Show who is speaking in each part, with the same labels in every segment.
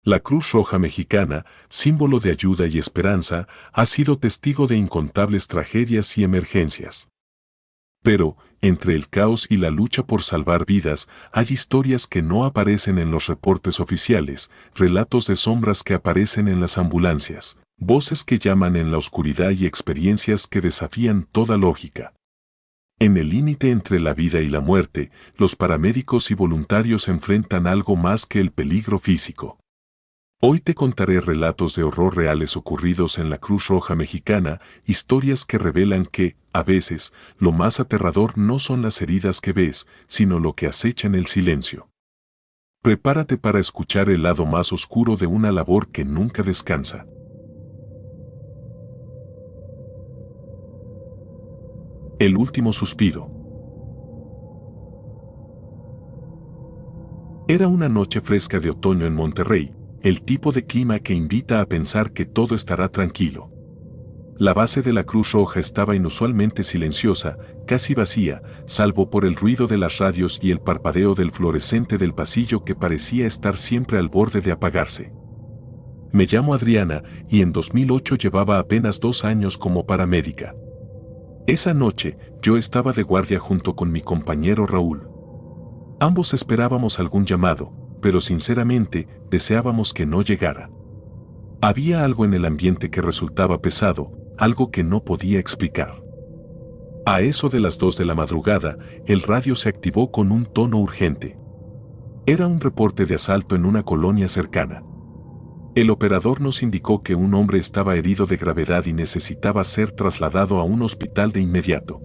Speaker 1: La Cruz Roja Mexicana, símbolo de ayuda y esperanza, ha sido testigo de incontables tragedias y emergencias. Pero, entre el caos y la lucha por salvar vidas, hay historias que no aparecen en los reportes oficiales, relatos de sombras que aparecen en las ambulancias, voces que llaman en la oscuridad y experiencias que desafían toda lógica. En el límite entre la vida y la muerte, los paramédicos y voluntarios enfrentan algo más que el peligro físico. Hoy te contaré relatos de horror reales ocurridos en la Cruz Roja Mexicana, historias que revelan que, a veces, lo más aterrador no son las heridas que ves, sino lo que acecha en el silencio. Prepárate para escuchar el lado más oscuro de una labor que nunca descansa. El último suspiro. Era una noche fresca de otoño en Monterrey, el tipo de clima que invita a pensar que todo estará tranquilo. La base de la Cruz Roja estaba inusualmente silenciosa, casi vacía, salvo por el ruido de las radios y el parpadeo del fluorescente del pasillo que parecía estar siempre al borde de apagarse. Me llamo Adriana y en 2008 llevaba apenas 2 años como paramédica. Esa noche, yo estaba de guardia junto con mi compañero Raúl. Ambos esperábamos algún llamado, pero sinceramente deseábamos que no llegara. Había algo en el ambiente que resultaba pesado, algo que no podía explicar. A eso de las 2 de la madrugada, el radio se activó con un tono urgente. Era un reporte de asalto en una colonia cercana. El operador nos indicó que un hombre estaba herido de gravedad y necesitaba ser trasladado a un hospital de inmediato.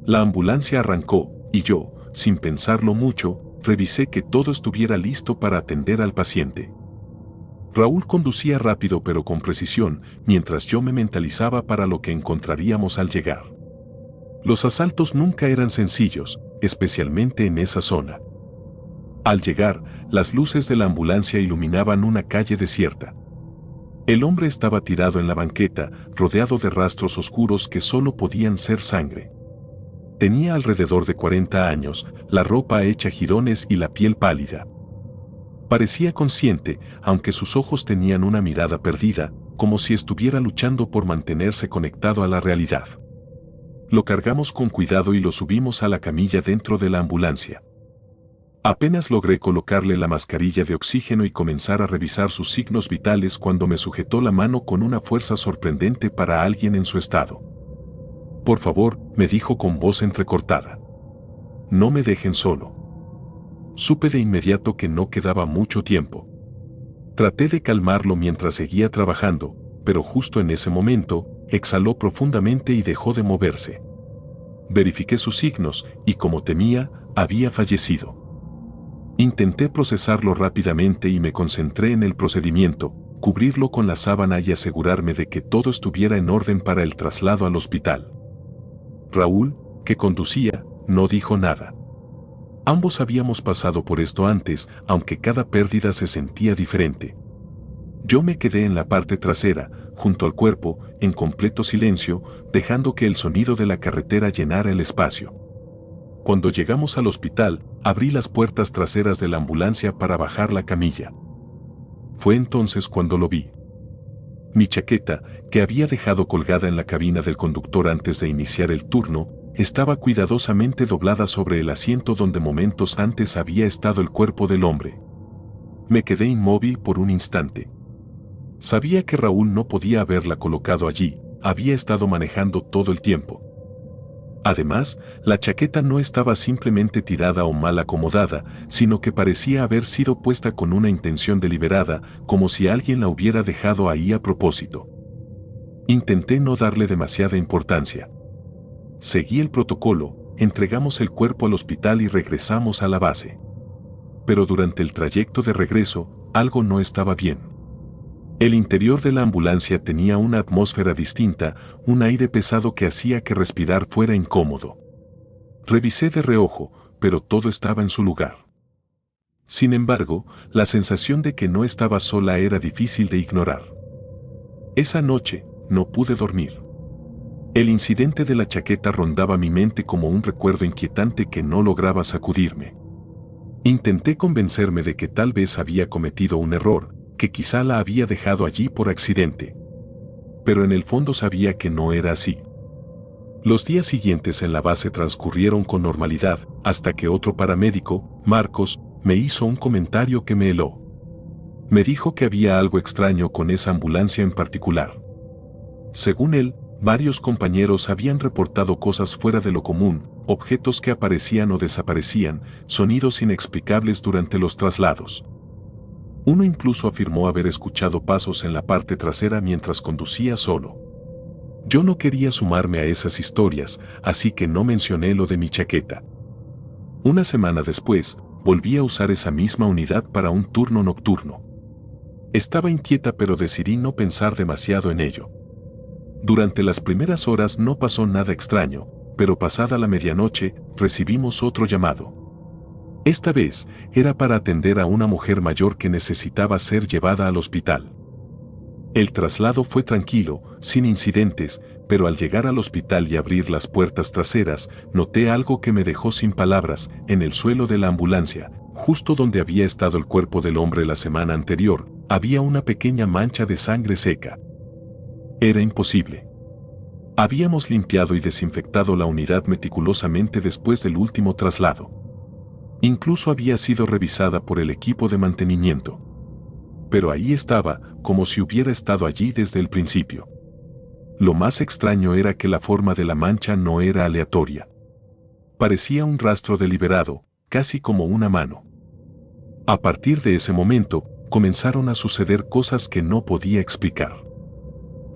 Speaker 1: La ambulancia arrancó, y yo, sin pensarlo mucho, revisé que todo estuviera listo para atender al paciente. Raúl conducía rápido pero con precisión, mientras yo me mentalizaba para lo que encontraríamos al llegar. Los asaltos nunca eran sencillos, especialmente en esa zona. Al llegar, las luces de la ambulancia iluminaban una calle desierta. El hombre estaba tirado en la banqueta, rodeado de rastros oscuros que solo podían ser sangre. Tenía alrededor de 40 años, la ropa hecha jirones y la piel pálida. Parecía consciente, aunque sus ojos tenían una mirada perdida, como si estuviera luchando por mantenerse conectado a la realidad. Lo cargamos con cuidado y lo subimos a la camilla dentro de la ambulancia. Apenas logré colocarle la mascarilla de oxígeno y comenzar a revisar sus signos vitales cuando me sujetó la mano con una fuerza sorprendente para alguien en su estado. «Por favor», me dijo con voz entrecortada. «No me dejen solo». Supe de inmediato que no quedaba mucho tiempo. Traté de calmarlo mientras seguía trabajando, pero justo en ese momento, exhaló profundamente y dejó de moverse. Verifiqué sus signos y, como temía, había fallecido. Intenté procesarlo rápidamente y me concentré en el procedimiento, cubrirlo con la sábana y asegurarme de que todo estuviera en orden para el traslado al hospital. Raúl, que conducía, no dijo nada. Ambos habíamos pasado por esto antes, aunque cada pérdida se sentía diferente. Yo me quedé en la parte trasera, junto al cuerpo, en completo silencio, dejando que el sonido de la carretera llenara el espacio. Cuando llegamos al hospital, abrí las puertas traseras de la ambulancia para bajar la camilla. Fue entonces cuando lo vi. Mi chaqueta, que había dejado colgada en la cabina del conductor antes de iniciar el turno, estaba cuidadosamente doblada sobre el asiento donde momentos antes había estado el cuerpo del hombre. Me quedé inmóvil por un instante. Sabía que Raúl no podía haberla colocado allí, había estado manejando todo el tiempo. Además, la chaqueta no estaba simplemente tirada o mal acomodada, sino que parecía haber sido puesta con una intención deliberada, como si alguien la hubiera dejado ahí a propósito. Intenté no darle demasiada importancia. Seguí el protocolo, entregamos el cuerpo al hospital y regresamos a la base. Pero durante el trayecto de regreso, algo no estaba bien. El interior de la ambulancia tenía una atmósfera distinta, un aire pesado que hacía que respirar fuera incómodo. Revisé de reojo, pero todo estaba en su lugar. Sin embargo, la sensación de que no estaba sola era difícil de ignorar. Esa noche, no pude dormir. El incidente de la chaqueta rondaba mi mente como un recuerdo inquietante que no lograba sacudirme. Intenté convencerme de que tal vez había cometido un error, que quizá la había dejado allí por accidente. Pero en el fondo sabía que no era así. Los días siguientes en la base transcurrieron con normalidad, hasta que otro paramédico, Marcos, me hizo un comentario que me heló. Me dijo que había algo extraño con esa ambulancia en particular. Según él, varios compañeros habían reportado cosas fuera de lo común, objetos que aparecían o desaparecían, sonidos inexplicables durante los traslados. Uno incluso afirmó haber escuchado pasos en la parte trasera mientras conducía solo. Yo no quería sumarme a esas historias, así que no mencioné lo de mi chaqueta. Una semana después, volví a usar esa misma unidad para un turno nocturno. Estaba inquieta, pero decidí no pensar demasiado en ello. Durante las primeras horas no pasó nada extraño, pero pasada la medianoche, recibimos otro llamado. Esta vez, era para atender a una mujer mayor que necesitaba ser llevada al hospital. El traslado fue tranquilo, sin incidentes, pero al llegar al hospital y abrir las puertas traseras, noté algo que me dejó sin palabras. En el suelo de la ambulancia, justo donde había estado el cuerpo del hombre la semana anterior, había una pequeña mancha de sangre seca. Era imposible. Habíamos limpiado y desinfectado la unidad meticulosamente después del último traslado. Incluso había sido revisada por el equipo de mantenimiento. Pero ahí estaba, como si hubiera estado allí desde el principio. Lo más extraño era que la forma de la mancha no era aleatoria. Parecía un rastro deliberado, casi como una mano. A partir de ese momento, comenzaron a suceder cosas que no podía explicar.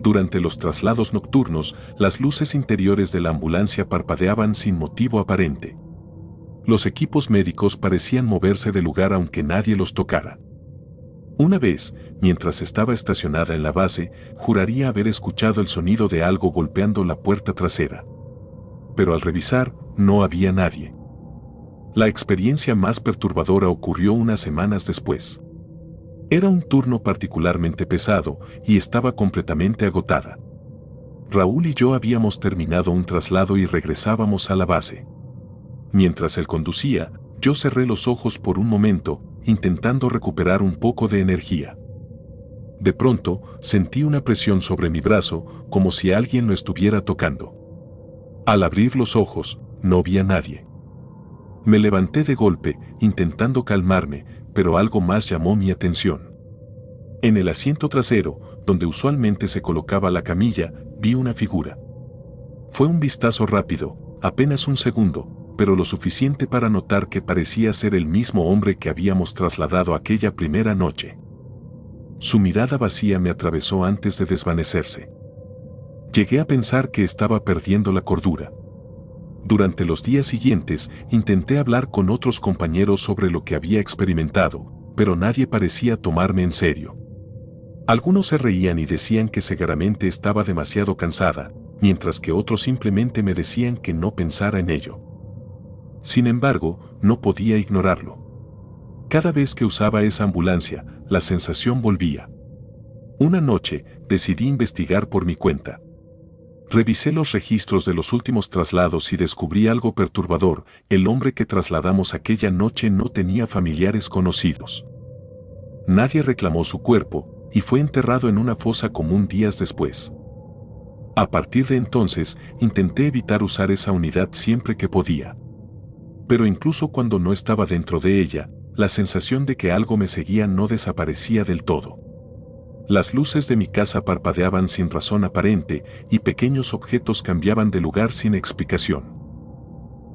Speaker 1: Durante los traslados nocturnos, las luces interiores de la ambulancia parpadeaban sin motivo aparente. Los equipos médicos parecían moverse de lugar aunque nadie los tocara. Una vez, mientras estaba estacionada en la base, juraría haber escuchado el sonido de algo golpeando la puerta trasera. Pero al revisar, no había nadie. La experiencia más perturbadora ocurrió unas semanas después. Era un turno particularmente pesado y estaba completamente agotada. Raúl y yo habíamos terminado un traslado y regresábamos a la base. Mientras él conducía, yo cerré los ojos por un momento, intentando recuperar un poco de energía. De pronto, sentí una presión sobre mi brazo, como si alguien lo estuviera tocando. Al abrir los ojos, no vi a nadie. Me levanté de golpe, intentando calmarme, pero algo más llamó mi atención. En el asiento trasero, donde usualmente se colocaba la camilla, vi una figura. Fue un vistazo rápido, apenas un segundo, pero lo suficiente para notar que parecía ser el mismo hombre que habíamos trasladado aquella primera noche. Su mirada vacía me atravesó antes de desvanecerse. Llegué a pensar que estaba perdiendo la cordura. Durante los días siguientes, intenté hablar con otros compañeros sobre lo que había experimentado, pero nadie parecía tomarme en serio. Algunos se reían y decían que seguramente estaba demasiado cansada, mientras que otros simplemente me decían que no pensara en ello. Sin embargo, no podía ignorarlo. Cada vez que usaba esa ambulancia, la sensación volvía. Una noche, decidí investigar por mi cuenta. Revisé los registros de los últimos traslados y descubrí algo perturbador. El hombre que trasladamos aquella noche no tenía familiares conocidos. Nadie reclamó su cuerpo, y fue enterrado en una fosa común días después. A partir de entonces, intenté evitar usar esa unidad siempre que podía. Pero incluso cuando no estaba dentro de ella, la sensación de que algo me seguía no desaparecía del todo. Las luces de mi casa parpadeaban sin razón aparente y pequeños objetos cambiaban de lugar sin explicación.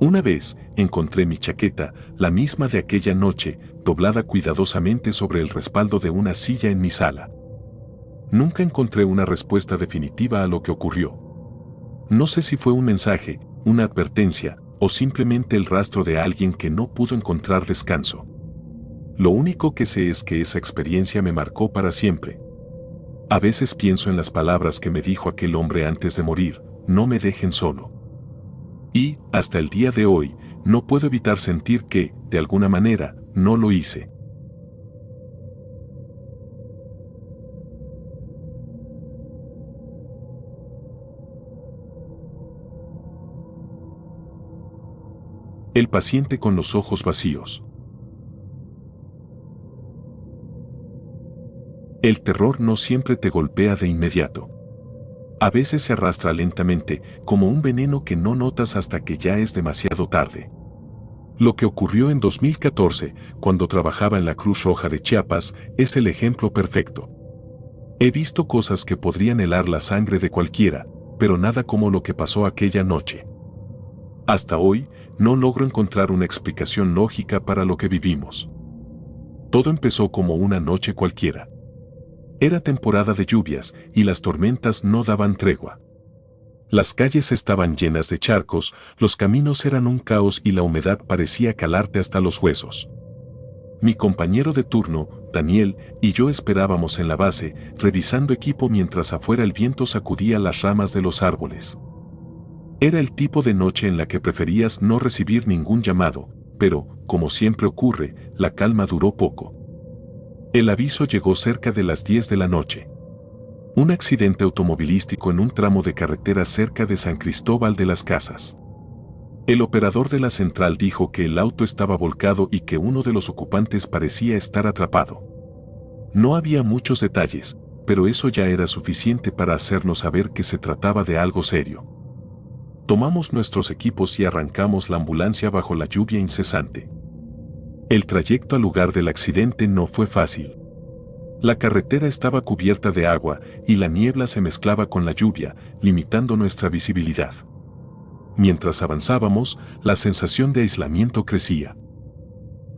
Speaker 1: Una vez, encontré mi chaqueta, la misma de aquella noche, doblada cuidadosamente sobre el respaldo de una silla en mi sala. Nunca encontré una respuesta definitiva a lo que ocurrió. No sé si fue un mensaje, una advertencia, o simplemente el rastro de alguien que no pudo encontrar descanso. Lo único que sé es que esa experiencia me marcó para siempre. A veces pienso en las palabras que me dijo aquel hombre antes de morir: no me dejen solo. Y, hasta el día de hoy, no puedo evitar sentir que, de alguna manera, no lo hice. El paciente con los ojos vacíos. El terror no siempre te golpea de inmediato. A veces se arrastra lentamente, como un veneno que no notas hasta que ya es demasiado tarde. Lo que ocurrió en 2014, cuando trabajaba en la Cruz Roja de Chiapas, es el ejemplo perfecto. He visto cosas que podrían helar la sangre de cualquiera, pero nada como lo que pasó aquella noche. Hasta hoy, no logro encontrar una explicación lógica para lo que vivimos. Todo empezó como una noche cualquiera. Era temporada de lluvias y las tormentas no daban tregua. Las calles estaban llenas de charcos, los caminos eran un caos y la humedad parecía calarte hasta los huesos. Mi compañero de turno, Daniel, y yo esperábamos en la base, revisando equipo mientras afuera el viento sacudía las ramas de los árboles. Era el tipo de noche en la que preferías no recibir ningún llamado, pero, como siempre ocurre, la calma duró poco. El aviso llegó cerca de las 10 de la noche. Un accidente automovilístico en un tramo de carretera cerca de San Cristóbal de las Casas. El operador de la central dijo que el auto estaba volcado y que uno de los ocupantes parecía estar atrapado. No había muchos detalles, pero eso ya era suficiente para hacernos saber que se trataba de algo serio. Tomamos nuestros equipos y arrancamos la ambulancia bajo la lluvia incesante. El trayecto al lugar del accidente no fue fácil. La carretera estaba cubierta de agua y la niebla se mezclaba con la lluvia, limitando nuestra visibilidad. Mientras avanzábamos, la sensación de aislamiento crecía.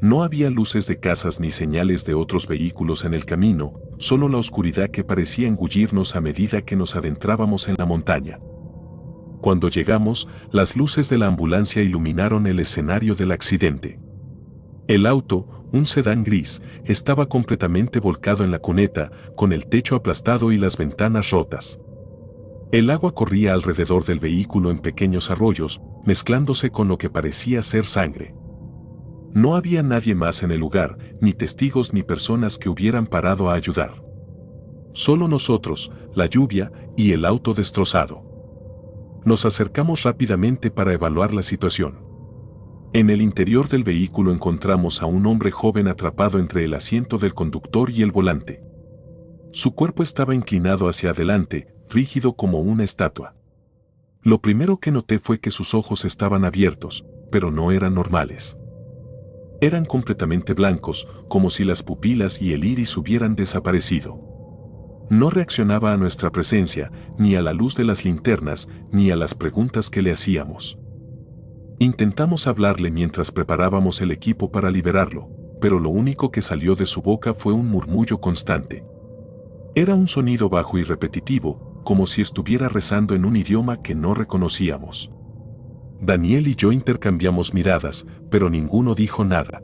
Speaker 1: No había luces de casas ni señales de otros vehículos en el camino, solo la oscuridad que parecía engullirnos a medida que nos adentrábamos en la montaña. Cuando llegamos, las luces de la ambulancia iluminaron el escenario del accidente. El auto, un sedán gris, estaba completamente volcado en la cuneta, con el techo aplastado y las ventanas rotas. El agua corría alrededor del vehículo en pequeños arroyos, mezclándose con lo que parecía ser sangre. No había nadie más en el lugar, ni testigos ni personas que hubieran parado a ayudar. Solo nosotros, la lluvia y el auto destrozado. Nos acercamos rápidamente para evaluar la situación. En el interior del vehículo encontramos a un hombre joven atrapado entre el asiento del conductor y el volante. Su cuerpo estaba inclinado hacia adelante, rígido como una estatua. Lo primero que noté fue que sus ojos estaban abiertos, pero no eran normales. Eran completamente blancos, como si las pupilas y el iris hubieran desaparecido. No reaccionaba a nuestra presencia, ni a la luz de las linternas, ni a las preguntas que le hacíamos. Intentamos hablarle mientras preparábamos el equipo para liberarlo, pero lo único que salió de su boca fue un murmullo constante. Era un sonido bajo y repetitivo, como si estuviera rezando en un idioma que no reconocíamos. Daniel y yo intercambiamos miradas, pero ninguno dijo nada.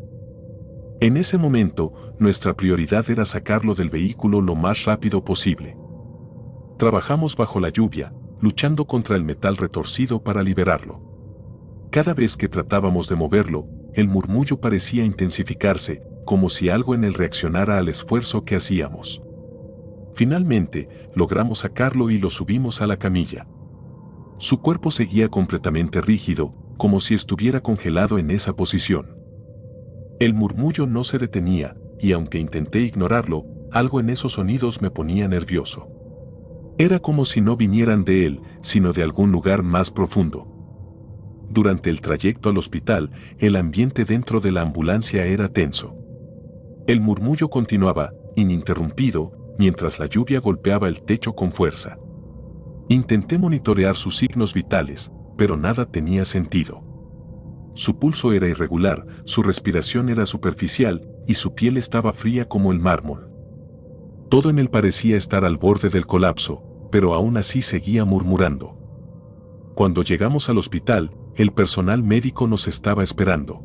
Speaker 1: En ese momento, nuestra prioridad era sacarlo del vehículo lo más rápido posible. Trabajamos bajo la lluvia, luchando contra el metal retorcido para liberarlo. Cada vez que tratábamos de moverlo, el murmullo parecía intensificarse, como si algo en él reaccionara al esfuerzo que hacíamos. Finalmente, logramos sacarlo y lo subimos a la camilla. Su cuerpo seguía completamente rígido, como si estuviera congelado en esa posición. El murmullo no se detenía, y aunque intenté ignorarlo, algo en esos sonidos me ponía nervioso. Era como si no vinieran de él, sino de algún lugar más profundo. Durante el trayecto al hospital, el ambiente dentro de la ambulancia era tenso. El murmullo continuaba, ininterrumpido, mientras la lluvia golpeaba el techo con fuerza. Intenté monitorear sus signos vitales, pero nada tenía sentido. Su pulso era irregular, su respiración era superficial, y su piel estaba fría como el mármol. Todo en él parecía estar al borde del colapso, pero aún así seguía murmurando. Cuando llegamos al hospital, el personal médico nos estaba esperando.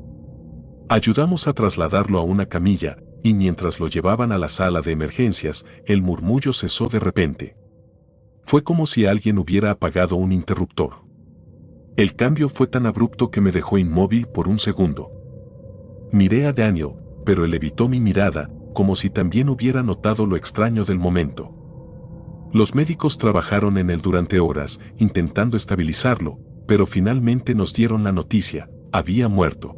Speaker 1: Ayudamos a trasladarlo a una camilla, y mientras lo llevaban a la sala de emergencias, el murmullo cesó de repente. Fue como si alguien hubiera apagado un interruptor. El cambio fue tan abrupto que me dejó inmóvil por un segundo. Miré a Daniel, pero él evitó mi mirada, como si también hubiera notado lo extraño del momento. Los médicos trabajaron en él durante horas, intentando estabilizarlo, pero finalmente nos dieron la noticia: había muerto.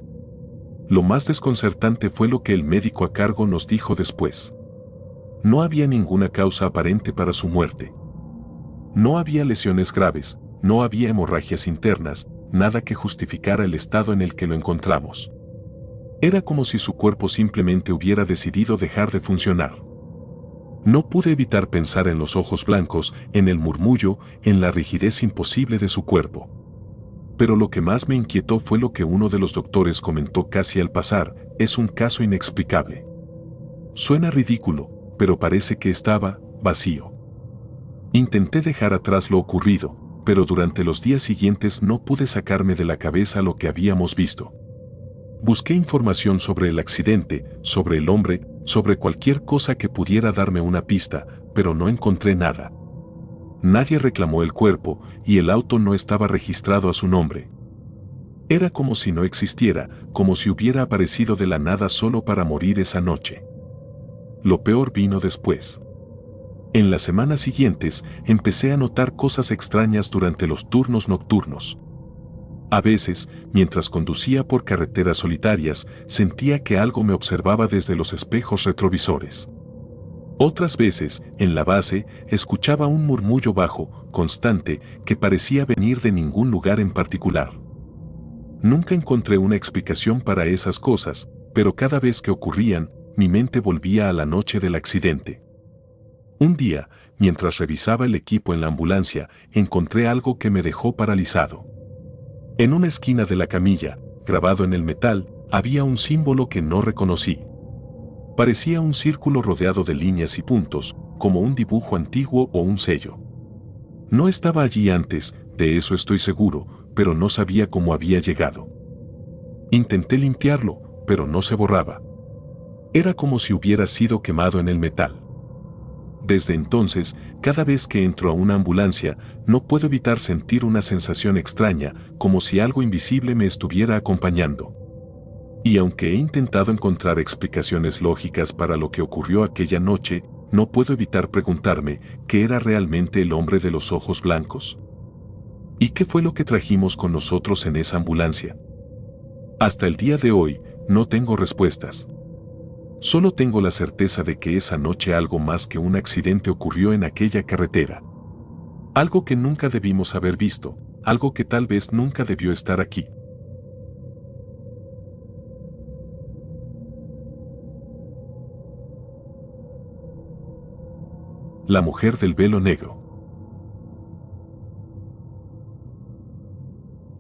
Speaker 1: Lo más desconcertante fue lo que el médico a cargo nos dijo después. No había ninguna causa aparente para su muerte. No había lesiones graves, no había hemorragias internas, nada que justificara el estado en el que lo encontramos. Era como si su cuerpo simplemente hubiera decidido dejar de funcionar. No pude evitar pensar en los ojos blancos, en el murmullo, en la rigidez imposible de su cuerpo. Pero lo que más me inquietó fue lo que uno de los doctores comentó casi al pasar: es un caso inexplicable. Suena ridículo, pero parece que estaba vacío. Intenté dejar atrás lo ocurrido, pero durante los días siguientes no pude sacarme de la cabeza lo que habíamos visto. Busqué información sobre el accidente, sobre el hombre, sobre cualquier cosa que pudiera darme una pista, pero no encontré nada. Nadie reclamó el cuerpo y el auto no estaba registrado a su nombre. Era como si no existiera, como si hubiera aparecido de la nada solo para morir esa noche. Lo peor vino después. En las semanas siguientes empecé a notar cosas extrañas durante los turnos nocturnos. A veces, mientras conducía por carreteras solitarias, sentía que algo me observaba desde los espejos retrovisores. Otras veces, en la base, escuchaba un murmullo bajo, constante, que parecía venir de ningún lugar en particular. Nunca encontré una explicación para esas cosas, pero cada vez que ocurrían, mi mente volvía a la noche del accidente. Un día, mientras revisaba el equipo en la ambulancia, encontré algo que me dejó paralizado. En una esquina de la camilla, grabado en el metal, había un símbolo que no reconocí. Parecía un círculo rodeado de líneas y puntos, como un dibujo antiguo o un sello. No estaba allí antes, de eso estoy seguro, pero no sabía cómo había llegado. Intenté limpiarlo, pero no se borraba. Era como si hubiera sido quemado en el metal. Desde entonces, cada vez que entro a una ambulancia, no puedo evitar sentir una sensación extraña, como si algo invisible me estuviera acompañando. Y aunque he intentado encontrar explicaciones lógicas para lo que ocurrió aquella noche, no puedo evitar preguntarme, ¿qué era realmente el hombre de los ojos blancos? ¿Y qué fue lo que trajimos con nosotros en esa ambulancia? Hasta el día de hoy, no tengo respuestas. Solo tengo la certeza de que esa noche algo más que un accidente ocurrió en aquella carretera. Algo que nunca debimos haber visto, algo que tal vez nunca debió estar aquí. La mujer del velo negro.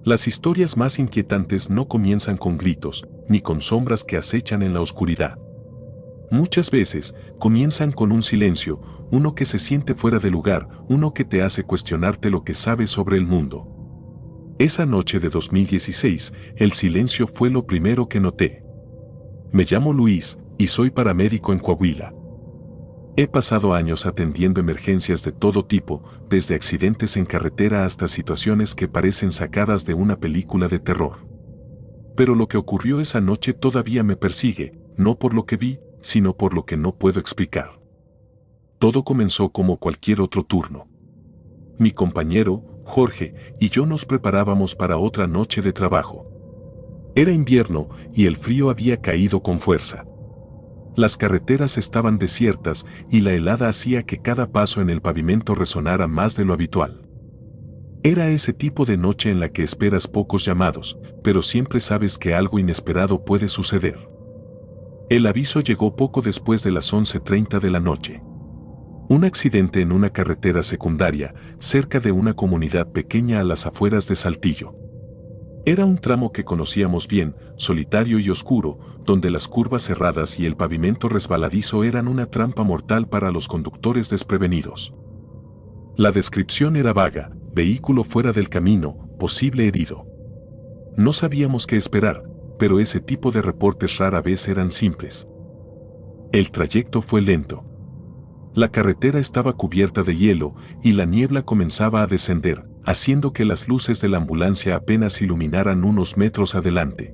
Speaker 1: Las historias más inquietantes no comienzan con gritos, ni con sombras que acechan en la oscuridad. Muchas veces comienzan con un silencio, uno que se siente fuera de lugar, uno que te hace cuestionarte lo que sabes sobre el mundo. Esa noche de 2016, el silencio fue lo primero que noté. Me llamo Luis y soy paramédico en Coahuila. He pasado años atendiendo emergencias de todo tipo, desde accidentes en carretera hasta situaciones que parecen sacadas de una película de terror. Pero lo que ocurrió esa noche todavía me persigue, no por lo que vi, sino por lo que no puedo explicar. Todo comenzó como cualquier otro turno. Mi compañero, Jorge, y yo nos preparábamos para otra noche de trabajo. Era invierno y el frío había caído con fuerza. Las carreteras estaban desiertas y la helada hacía que cada paso en el pavimento resonara más de lo habitual. Era ese tipo de noche en la que esperas pocos llamados, pero siempre sabes que algo inesperado puede suceder. El aviso llegó poco después de las 11:30 de la noche. Un accidente en una carretera secundaria, cerca de una comunidad pequeña a las afueras de Saltillo. Era un tramo que conocíamos bien, solitario y oscuro, donde las curvas cerradas y el pavimento resbaladizo eran una trampa mortal para los conductores desprevenidos. La descripción era vaga: vehículo fuera del camino, posible herido. No sabíamos qué esperar, pero ese tipo de reportes rara vez eran simples. El trayecto fue lento. La carretera estaba cubierta de hielo y la niebla comenzaba a descender, haciendo que las luces de la ambulancia apenas iluminaran unos metros adelante.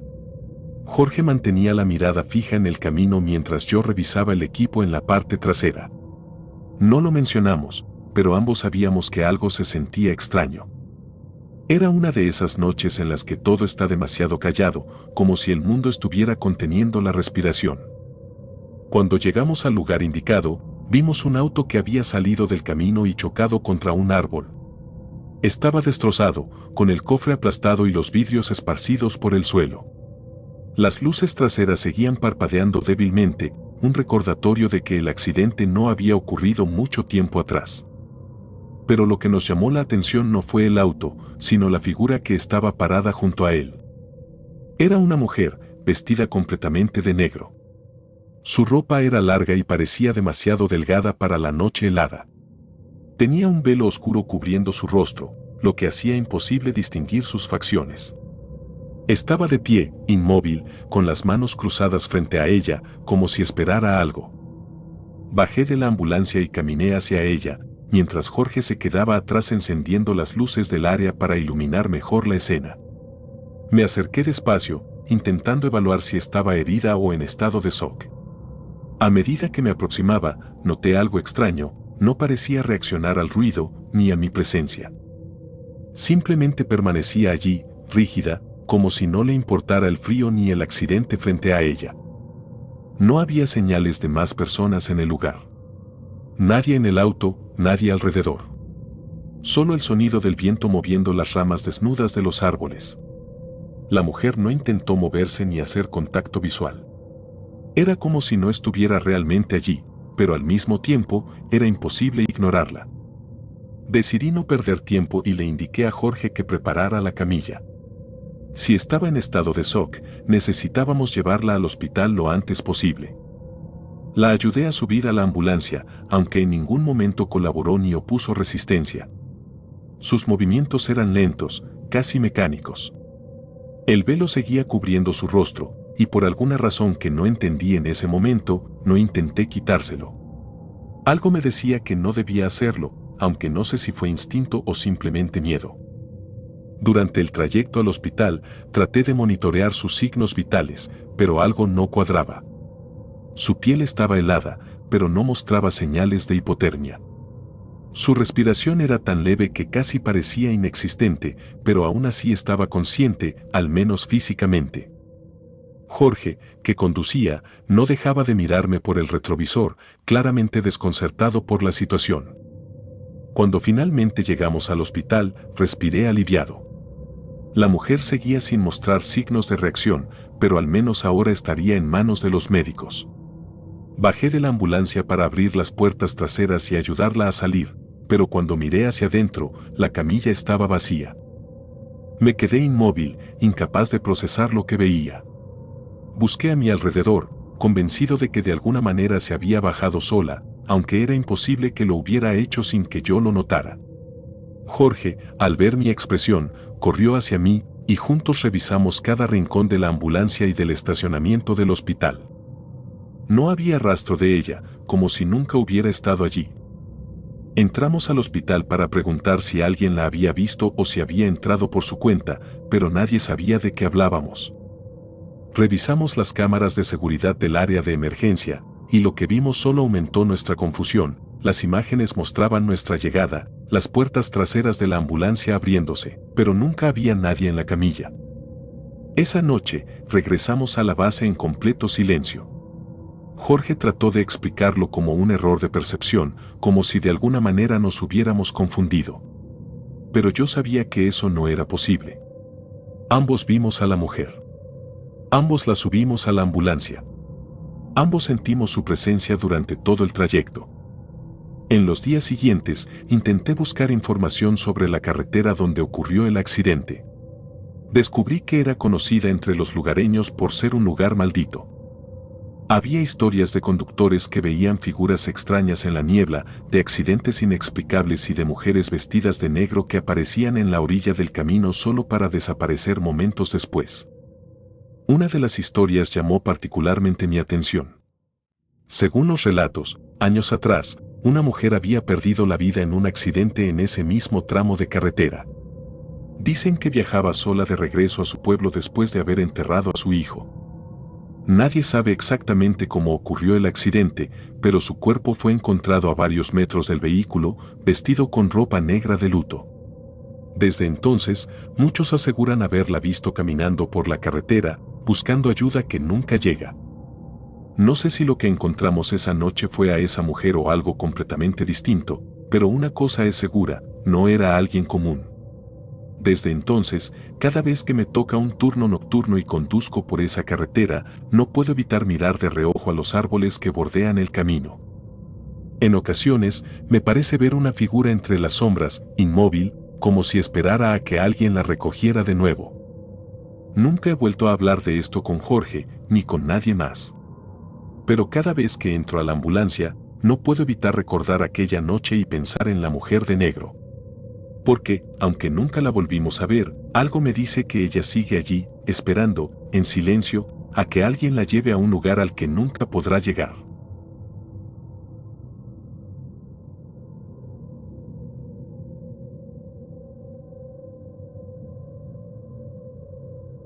Speaker 1: Jorge mantenía la mirada fija en el camino mientras yo revisaba el equipo en la parte trasera. No lo mencionamos, pero ambos sabíamos que algo se sentía extraño. Era una de esas noches en las que todo está demasiado callado, como si el mundo estuviera conteniendo la respiración. Cuando llegamos al lugar indicado, Vimos un auto que había salido del camino y chocado contra un árbol. Estaba destrozado, con el cofre aplastado y los vidrios esparcidos por el suelo. Las luces traseras seguían parpadeando débilmente, un recordatorio de que el accidente no había ocurrido mucho tiempo atrás. Pero lo que nos llamó la atención no fue el auto, sino la figura que estaba parada junto a él. Era una mujer, vestida completamente de negro. Su ropa era larga y parecía demasiado delgada para la noche helada. Tenía un velo oscuro cubriendo su rostro, lo que hacía imposible distinguir sus facciones. Estaba de pie, inmóvil, con las manos cruzadas frente a ella, como si esperara algo. Bajé de la ambulancia y caminé hacia ella, mientras Jorge se quedaba atrás encendiendo las luces del área para iluminar mejor la escena. Me acerqué despacio, intentando evaluar si estaba herida o en estado de shock. A medida que me aproximaba, noté algo extraño, no parecía reaccionar al ruido ni a mi presencia. Simplemente permanecía allí, rígida, como si no le importara el frío ni el accidente frente a ella. No había señales de más personas en el lugar. Nadie en el auto, nadie alrededor. Solo el sonido del viento moviendo las ramas desnudas de los árboles. La mujer no intentó moverse ni hacer contacto visual. Era como si no estuviera realmente allí, pero al mismo tiempo era imposible ignorarla. Decidí no perder tiempo y le indiqué a Jorge que preparara la camilla. Si estaba en estado de shock, necesitábamos llevarla al hospital lo antes posible. La ayudé a subir a la ambulancia, aunque en ningún momento colaboró ni opuso resistencia. Sus movimientos eran lentos, casi mecánicos. El velo seguía cubriendo su rostro, y por alguna razón que no entendí en ese momento, no intenté quitárselo. Algo me decía que no debía hacerlo, aunque no sé si fue instinto o simplemente miedo. Durante el trayecto al hospital, traté de monitorear sus signos vitales, pero algo no cuadraba. Su piel estaba helada, pero no mostraba señales de hipotermia. Su respiración era tan leve que casi parecía inexistente, pero aún así estaba consciente, al menos físicamente. Jorge, que conducía, no dejaba de mirarme por el retrovisor, claramente desconcertado por la situación. Cuando finalmente llegamos al hospital, respiré aliviado. La mujer seguía sin mostrar signos de reacción, pero al menos ahora estaría en manos de los médicos. Bajé de la ambulancia para abrir las puertas traseras y ayudarla a salir, pero cuando miré hacia adentro, la camilla estaba vacía. Me quedé inmóvil, incapaz de procesar lo que veía. Busqué a mi alrededor, convencido de que de alguna manera se había bajado sola, aunque era imposible que lo hubiera hecho sin que yo lo notara. Jorge, al ver mi expresión, corrió hacia mí, y juntos revisamos cada rincón de la ambulancia y del estacionamiento del hospital. No había rastro de ella, como si nunca hubiera estado allí. Entramos al hospital para preguntar si alguien la había visto o si había entrado por su cuenta, pero nadie sabía de qué hablábamos. Revisamos las cámaras de seguridad del área de emergencia, y lo que vimos solo aumentó nuestra confusión. Las imágenes mostraban nuestra llegada, las puertas traseras de la ambulancia abriéndose, pero nunca había nadie en la camilla. Esa noche, regresamos a la base en completo silencio. Jorge trató de explicarlo como un error de percepción, como si de alguna manera nos hubiéramos confundido. Pero yo sabía que eso no era posible. Ambos vimos a la mujer. Ambos la subimos a la ambulancia. Ambos sentimos su presencia durante todo el trayecto. En los días siguientes, intenté buscar información sobre la carretera donde ocurrió el accidente. Descubrí que era conocida entre los lugareños por ser un lugar maldito. Había historias de conductores que veían figuras extrañas en la niebla, de accidentes inexplicables y de mujeres vestidas de negro que aparecían en la orilla del camino solo para desaparecer momentos después. Una de las historias llamó particularmente mi atención. Según los relatos, años atrás, una mujer había perdido la vida en un accidente en ese mismo tramo de carretera. Dicen que viajaba sola de regreso a su pueblo después de haber enterrado a su hijo. Nadie sabe exactamente cómo ocurrió el accidente, pero su cuerpo fue encontrado a varios metros del vehículo, vestido con ropa negra de luto. Desde entonces, muchos aseguran haberla visto caminando por la carretera, buscando ayuda que nunca llega. No sé si lo que encontramos esa noche fue a esa mujer o algo completamente distinto, pero una cosa es segura, no era alguien común. Desde entonces, cada vez que me toca un turno nocturno y conduzco por esa carretera, no puedo evitar mirar de reojo a los árboles que bordean el camino. En ocasiones, me parece ver una figura entre las sombras, inmóvil, como si esperara a que alguien la recogiera de nuevo. Nunca he vuelto a hablar de esto con Jorge, ni con nadie más. Pero cada vez que entro a la ambulancia, no puedo evitar recordar aquella noche y pensar en la mujer de negro. Porque, aunque nunca la volvimos a ver, algo me dice que ella sigue allí, esperando, en silencio, a que alguien la lleve a un lugar al que nunca podrá llegar.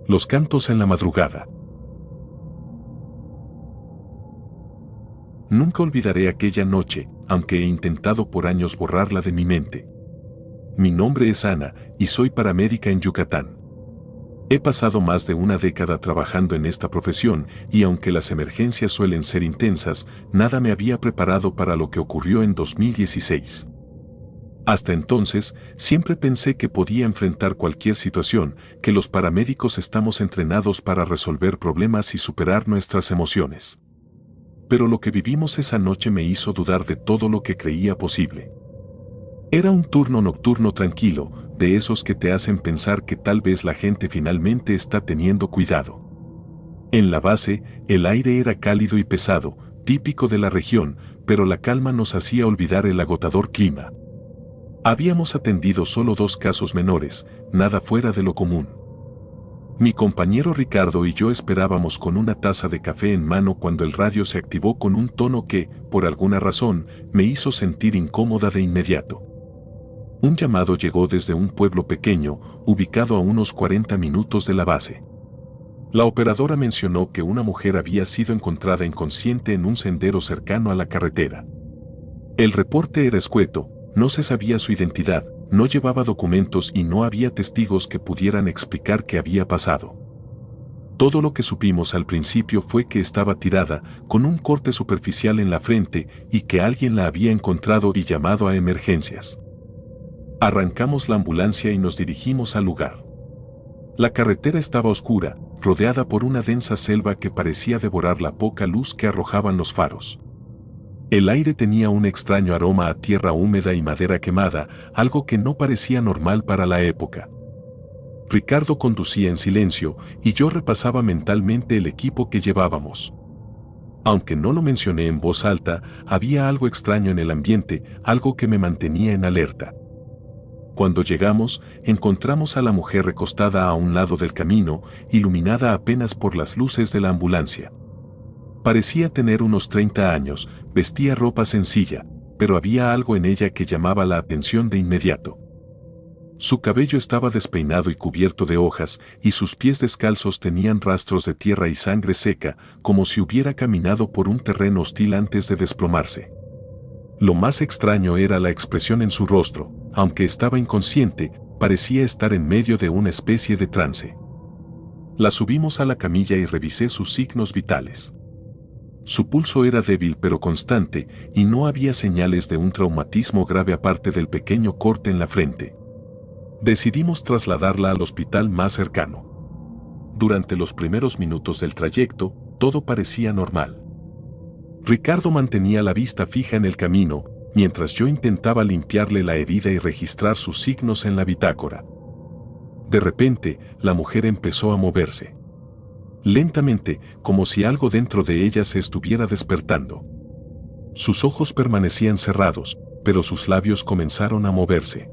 Speaker 1: Los cantos en la madrugada. Nunca olvidaré aquella noche, aunque he intentado por años borrarla de mi mente. Mi nombre es Ana, y soy paramédica en Yucatán. He pasado más de una década trabajando en esta profesión, y aunque las emergencias suelen ser intensas, nada me había preparado para lo que ocurrió en 2016. Hasta entonces, siempre pensé que podía enfrentar cualquier situación, que los paramédicos estamos entrenados para resolver problemas y superar nuestras emociones. Pero lo que vivimos esa noche me hizo dudar de todo lo que creía posible. Era un turno nocturno tranquilo, de esos que te hacen pensar que tal vez la gente finalmente está teniendo cuidado. En la base, el aire era cálido y pesado, típico de la región, pero la calma nos hacía olvidar el agotador clima. Habíamos atendido solo 2 casos menores, nada fuera de lo común. Mi compañero Ricardo y yo esperábamos con una taza de café en mano cuando el radio se activó con un tono que, por alguna razón, me hizo sentir incómoda de inmediato. Un llamado llegó desde un pueblo pequeño, ubicado a unos 40 minutos de la base. La operadora mencionó que una mujer había sido encontrada inconsciente en un sendero cercano a la carretera. El reporte era escueto, no se sabía su identidad, no llevaba documentos y no había testigos que pudieran explicar qué había pasado. Todo lo que supimos al principio fue que estaba tirada, con un corte superficial en la frente y que alguien la había encontrado y llamado a emergencias. Arrancamos la ambulancia y nos dirigimos al lugar. La carretera estaba oscura, rodeada por una densa selva que parecía devorar la poca luz que arrojaban los faros. El aire tenía un extraño aroma a tierra húmeda y madera quemada, algo que no parecía normal para la época. Ricardo conducía en silencio y yo repasaba mentalmente el equipo que llevábamos. Aunque no lo mencioné en voz alta, había algo extraño en el ambiente, algo que me mantenía en alerta. Cuando llegamos, encontramos a la mujer recostada a un lado del camino, iluminada apenas por las luces de la ambulancia. Parecía tener unos 30 años, vestía ropa sencilla, pero había algo en ella que llamaba la atención de inmediato. Su cabello estaba despeinado y cubierto de hojas, y sus pies descalzos tenían rastros de tierra y sangre seca, como si hubiera caminado por un terreno hostil antes de desplomarse. Lo más extraño era la expresión en su rostro, aunque estaba inconsciente, parecía estar en medio de una especie de trance. La subimos a la camilla y revisé sus signos vitales. Su pulso era débil pero constante, y no había señales de un traumatismo grave aparte del pequeño corte en la frente. Decidimos trasladarla al hospital más cercano. Durante los primeros minutos del trayecto, todo parecía normal. Ricardo mantenía la vista fija en el camino, mientras yo intentaba limpiarle la herida y registrar sus signos en la bitácora. De repente, la mujer empezó a moverse. Lentamente, como si algo dentro de ella se estuviera despertando. Sus ojos permanecían cerrados, pero sus labios comenzaron a moverse.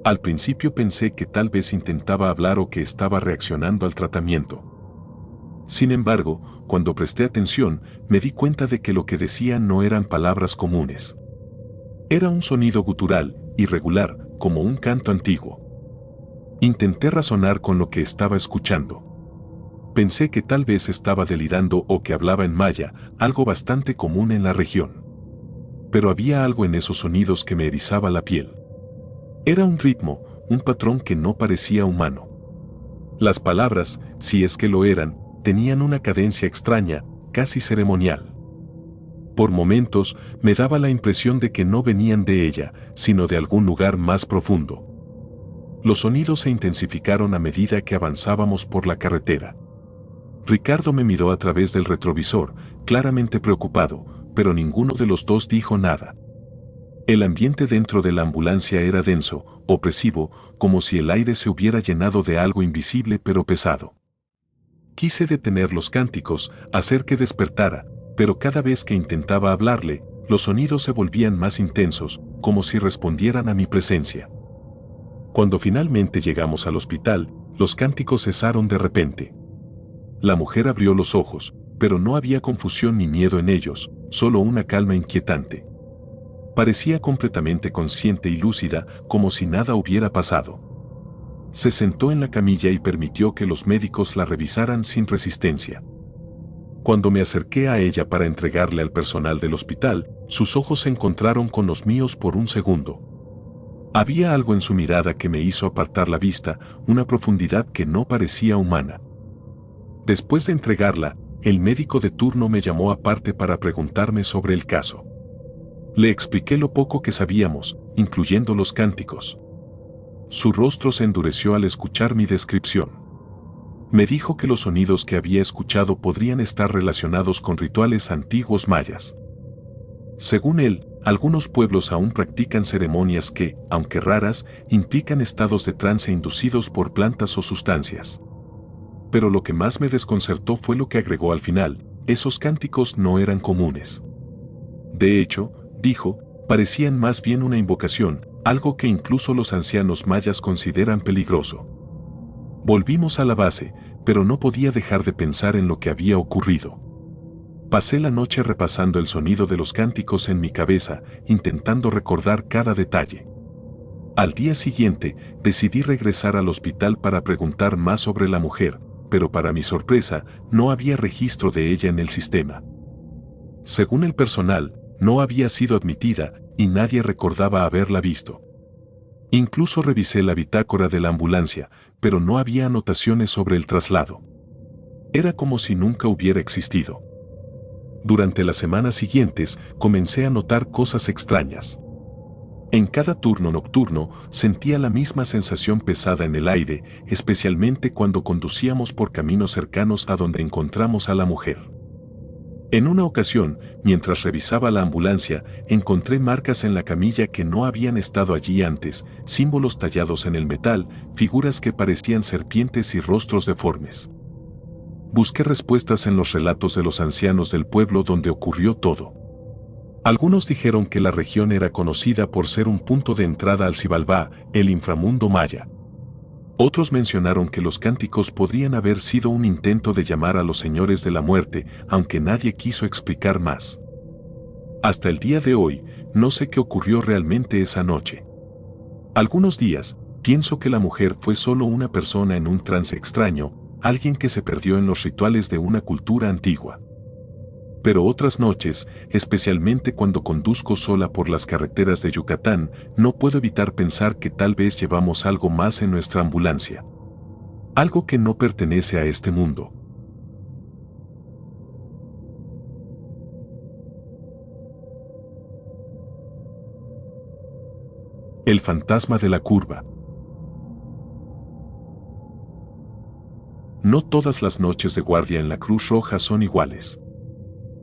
Speaker 1: Al principio pensé que tal vez intentaba hablar o que estaba reaccionando al tratamiento. Sin embargo, cuando presté atención, me di cuenta de que lo que decía no eran palabras comunes. Era un sonido gutural, irregular, como un canto antiguo. Intenté razonar con lo que estaba escuchando. Pensé que tal vez estaba delirando o que hablaba en maya, algo bastante común en la región. Pero había algo en esos sonidos que me erizaba la piel. Era un ritmo, un patrón que no parecía humano. Las palabras, si es que lo eran, tenían una cadencia extraña, casi ceremonial. Por momentos, me daba la impresión de que no venían de ella, sino de algún lugar más profundo. Los sonidos se intensificaron a medida que avanzábamos por la carretera. Ricardo me miró a través del retrovisor, claramente preocupado, pero ninguno de los dos dijo nada. El ambiente dentro de la ambulancia era denso, opresivo, como si el aire se hubiera llenado de algo invisible pero pesado. Quise detener los cánticos, hacer que despertara, pero cada vez que intentaba hablarle, los sonidos se volvían más intensos, como si respondieran a mi presencia. Cuando finalmente llegamos al hospital, los cánticos cesaron de repente. La mujer abrió los ojos, pero no había confusión ni miedo en ellos, solo una calma inquietante. Parecía completamente consciente y lúcida, como si nada hubiera pasado. Se sentó en la camilla y permitió que los médicos la revisaran sin resistencia. Cuando me acerqué a ella para entregarle al personal del hospital, sus ojos se encontraron con los míos por un segundo. Había algo en su mirada que me hizo apartar la vista, una profundidad que no parecía humana. Después de entregarla, el médico de turno me llamó aparte para preguntarme sobre el caso. Le expliqué lo poco que sabíamos, incluyendo los cánticos. Su rostro se endureció al escuchar mi descripción. Me dijo que los sonidos que había escuchado podrían estar relacionados con rituales antiguos mayas. Según él, algunos pueblos aún practican ceremonias que, aunque raras, implican estados de trance inducidos por plantas o sustancias. Pero lo que más me desconcertó fue lo que agregó al final: esos cánticos no eran comunes. De hecho, dijo, parecían más bien una invocación, algo que incluso los ancianos mayas consideran peligroso. Volvimos a la base, pero no podía dejar de pensar en lo que había ocurrido. Pasé la noche repasando el sonido de los cánticos en mi cabeza, intentando recordar cada detalle. Al día siguiente, decidí regresar al hospital para preguntar más sobre la mujer, pero para mi sorpresa, no había registro de ella en el sistema. Según el personal, no había sido admitida y nadie recordaba haberla visto. Incluso revisé la bitácora de la ambulancia, pero no había anotaciones sobre el traslado. Era como si nunca hubiera existido. Durante las semanas siguientes, comencé a notar cosas extrañas. En cada turno nocturno, sentía la misma sensación pesada en el aire, especialmente cuando conducíamos por caminos cercanos a donde encontramos a la mujer. En una ocasión, mientras revisaba la ambulancia, encontré marcas en la camilla que no habían estado allí antes, símbolos tallados en el metal, figuras que parecían serpientes y rostros deformes. Busqué respuestas en los relatos de los ancianos del pueblo donde ocurrió todo. Algunos dijeron que la región era conocida por ser un punto de entrada al Xibalbá, el inframundo maya. Otros mencionaron que los cánticos podrían haber sido un intento de llamar a los señores de la muerte, aunque nadie quiso explicar más. Hasta el día de hoy, no sé qué ocurrió realmente esa noche. Algunos días, pienso que la mujer fue solo una persona en un trance extraño, alguien que se perdió en los rituales de una cultura antigua. Pero otras noches, especialmente cuando conduzco sola por las carreteras de Yucatán, no puedo evitar pensar que tal vez llevamos algo más en nuestra ambulancia. Algo que no pertenece a este mundo. El fantasma de la curva. No todas las noches de guardia en la Cruz Roja son iguales.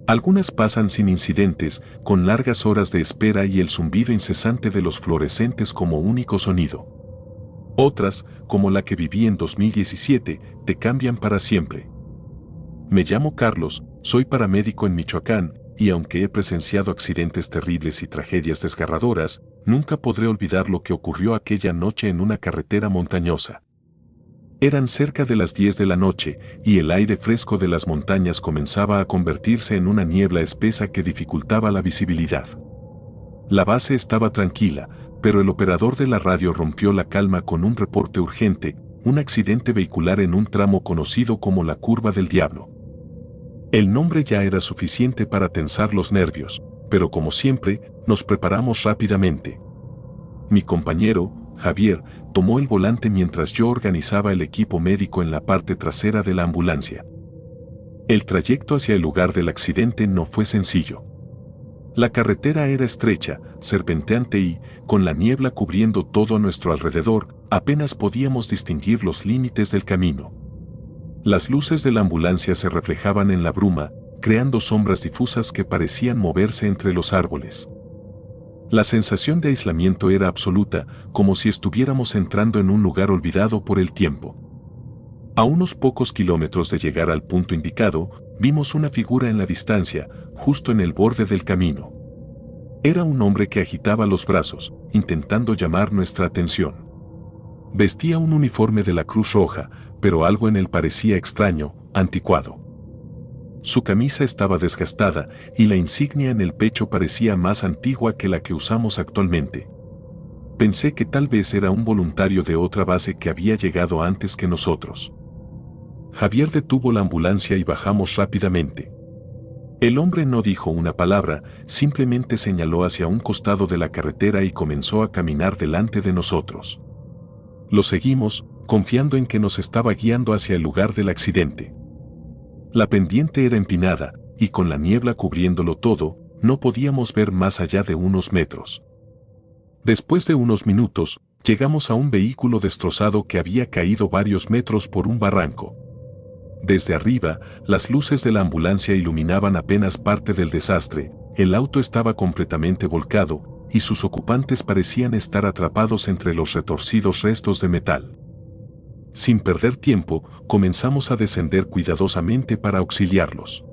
Speaker 1: Algunas pasan sin incidentes, con largas horas de espera y el zumbido incesante de los fluorescentes como único sonido. Otras, como la que viví en 2017, te cambian para siempre. Me llamo Carlos, soy paramédico en Michoacán, y aunque he presenciado accidentes terribles y tragedias desgarradoras, nunca podré olvidar lo que ocurrió aquella noche en una carretera montañosa. Eran cerca de las 10 de la noche, y el aire fresco de las montañas comenzaba a convertirse en una niebla espesa que dificultaba la visibilidad. La base estaba tranquila, pero el operador de la radio rompió la calma con un reporte urgente: un accidente vehicular en un tramo conocido como la Curva del Diablo. El nombre ya era suficiente para tensar los nervios, pero como siempre, nos preparamos rápidamente. Mi compañero, Javier, tomó el volante mientras yo organizaba el equipo médico en la parte trasera de la ambulancia. El trayecto hacia el lugar del accidente no fue sencillo. La carretera era estrecha, serpenteante y, con la niebla cubriendo todo a nuestro alrededor, apenas podíamos distinguir los límites del camino. Las luces de la ambulancia se reflejaban en la bruma, creando sombras difusas que parecían moverse entre los árboles. La sensación de aislamiento era absoluta, como si estuviéramos entrando en un lugar olvidado por el tiempo. A unos pocos kilómetros de llegar al punto indicado, vimos una figura en la distancia, justo en el borde del camino. Era un hombre que agitaba los brazos, intentando llamar nuestra atención. Vestía un uniforme de la Cruz Roja, pero algo en él parecía extraño, anticuado. Su camisa estaba desgastada y la insignia en el pecho parecía más antigua que la que usamos actualmente. Pensé que tal vez era un voluntario de otra base que había llegado antes que nosotros. Javier detuvo la ambulancia y bajamos rápidamente. El hombre no dijo una palabra, simplemente señaló hacia un costado de la carretera y comenzó a caminar delante de nosotros. Lo seguimos, confiando en que nos estaba guiando hacia el lugar del accidente. La pendiente era empinada, y con la niebla cubriéndolo todo, no podíamos ver más allá de unos metros. Después de unos minutos, llegamos a un vehículo destrozado que había caído varios metros por un barranco. Desde arriba, las luces de la ambulancia iluminaban apenas parte del desastre, el auto estaba completamente volcado, y sus ocupantes parecían estar atrapados entre los retorcidos restos de metal. Sin perder tiempo, comenzamos a descender cuidadosamente para auxiliarlos.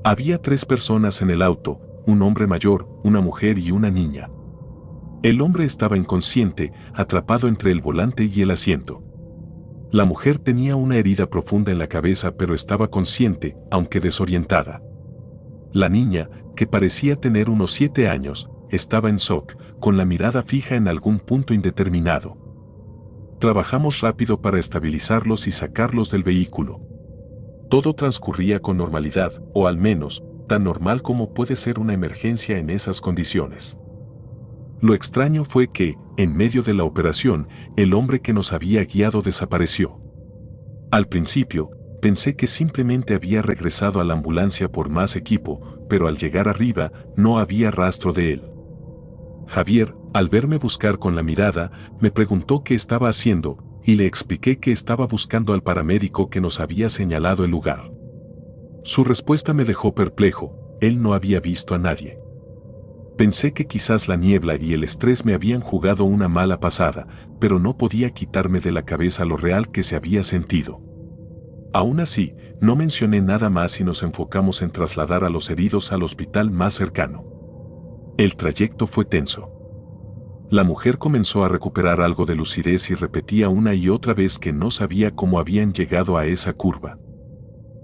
Speaker 1: Había 3 personas en el auto, un hombre mayor, una mujer y una niña. El hombre estaba inconsciente, atrapado entre el volante y el asiento. La mujer tenía una herida profunda en la cabeza pero estaba consciente, aunque desorientada. La niña, que parecía tener unos 7 años, estaba en shock, con la mirada fija en algún punto indeterminado. Trabajamos rápido para estabilizarlos y sacarlos del vehículo. Todo transcurría con normalidad, o al menos, tan normal como puede ser una emergencia en esas condiciones. Lo extraño fue que, en medio de la operación, el hombre que nos había guiado desapareció. Al principio, pensé que simplemente había regresado a la ambulancia por más equipo, pero al llegar arriba, no había rastro de él. Javier, al verme buscar con la mirada, me preguntó qué estaba haciendo, y le expliqué que estaba buscando al paramédico que nos había señalado el lugar. Su respuesta me dejó perplejo, él no había visto a nadie. Pensé que quizás la niebla y el estrés me habían jugado una mala pasada, pero no podía quitarme de la cabeza lo real que se había sentido. Aún así, no mencioné nada más y nos enfocamos en trasladar a los heridos al hospital más cercano. El trayecto fue tenso. La mujer comenzó a recuperar algo de lucidez y repetía una y otra vez que no sabía cómo habían llegado a esa curva.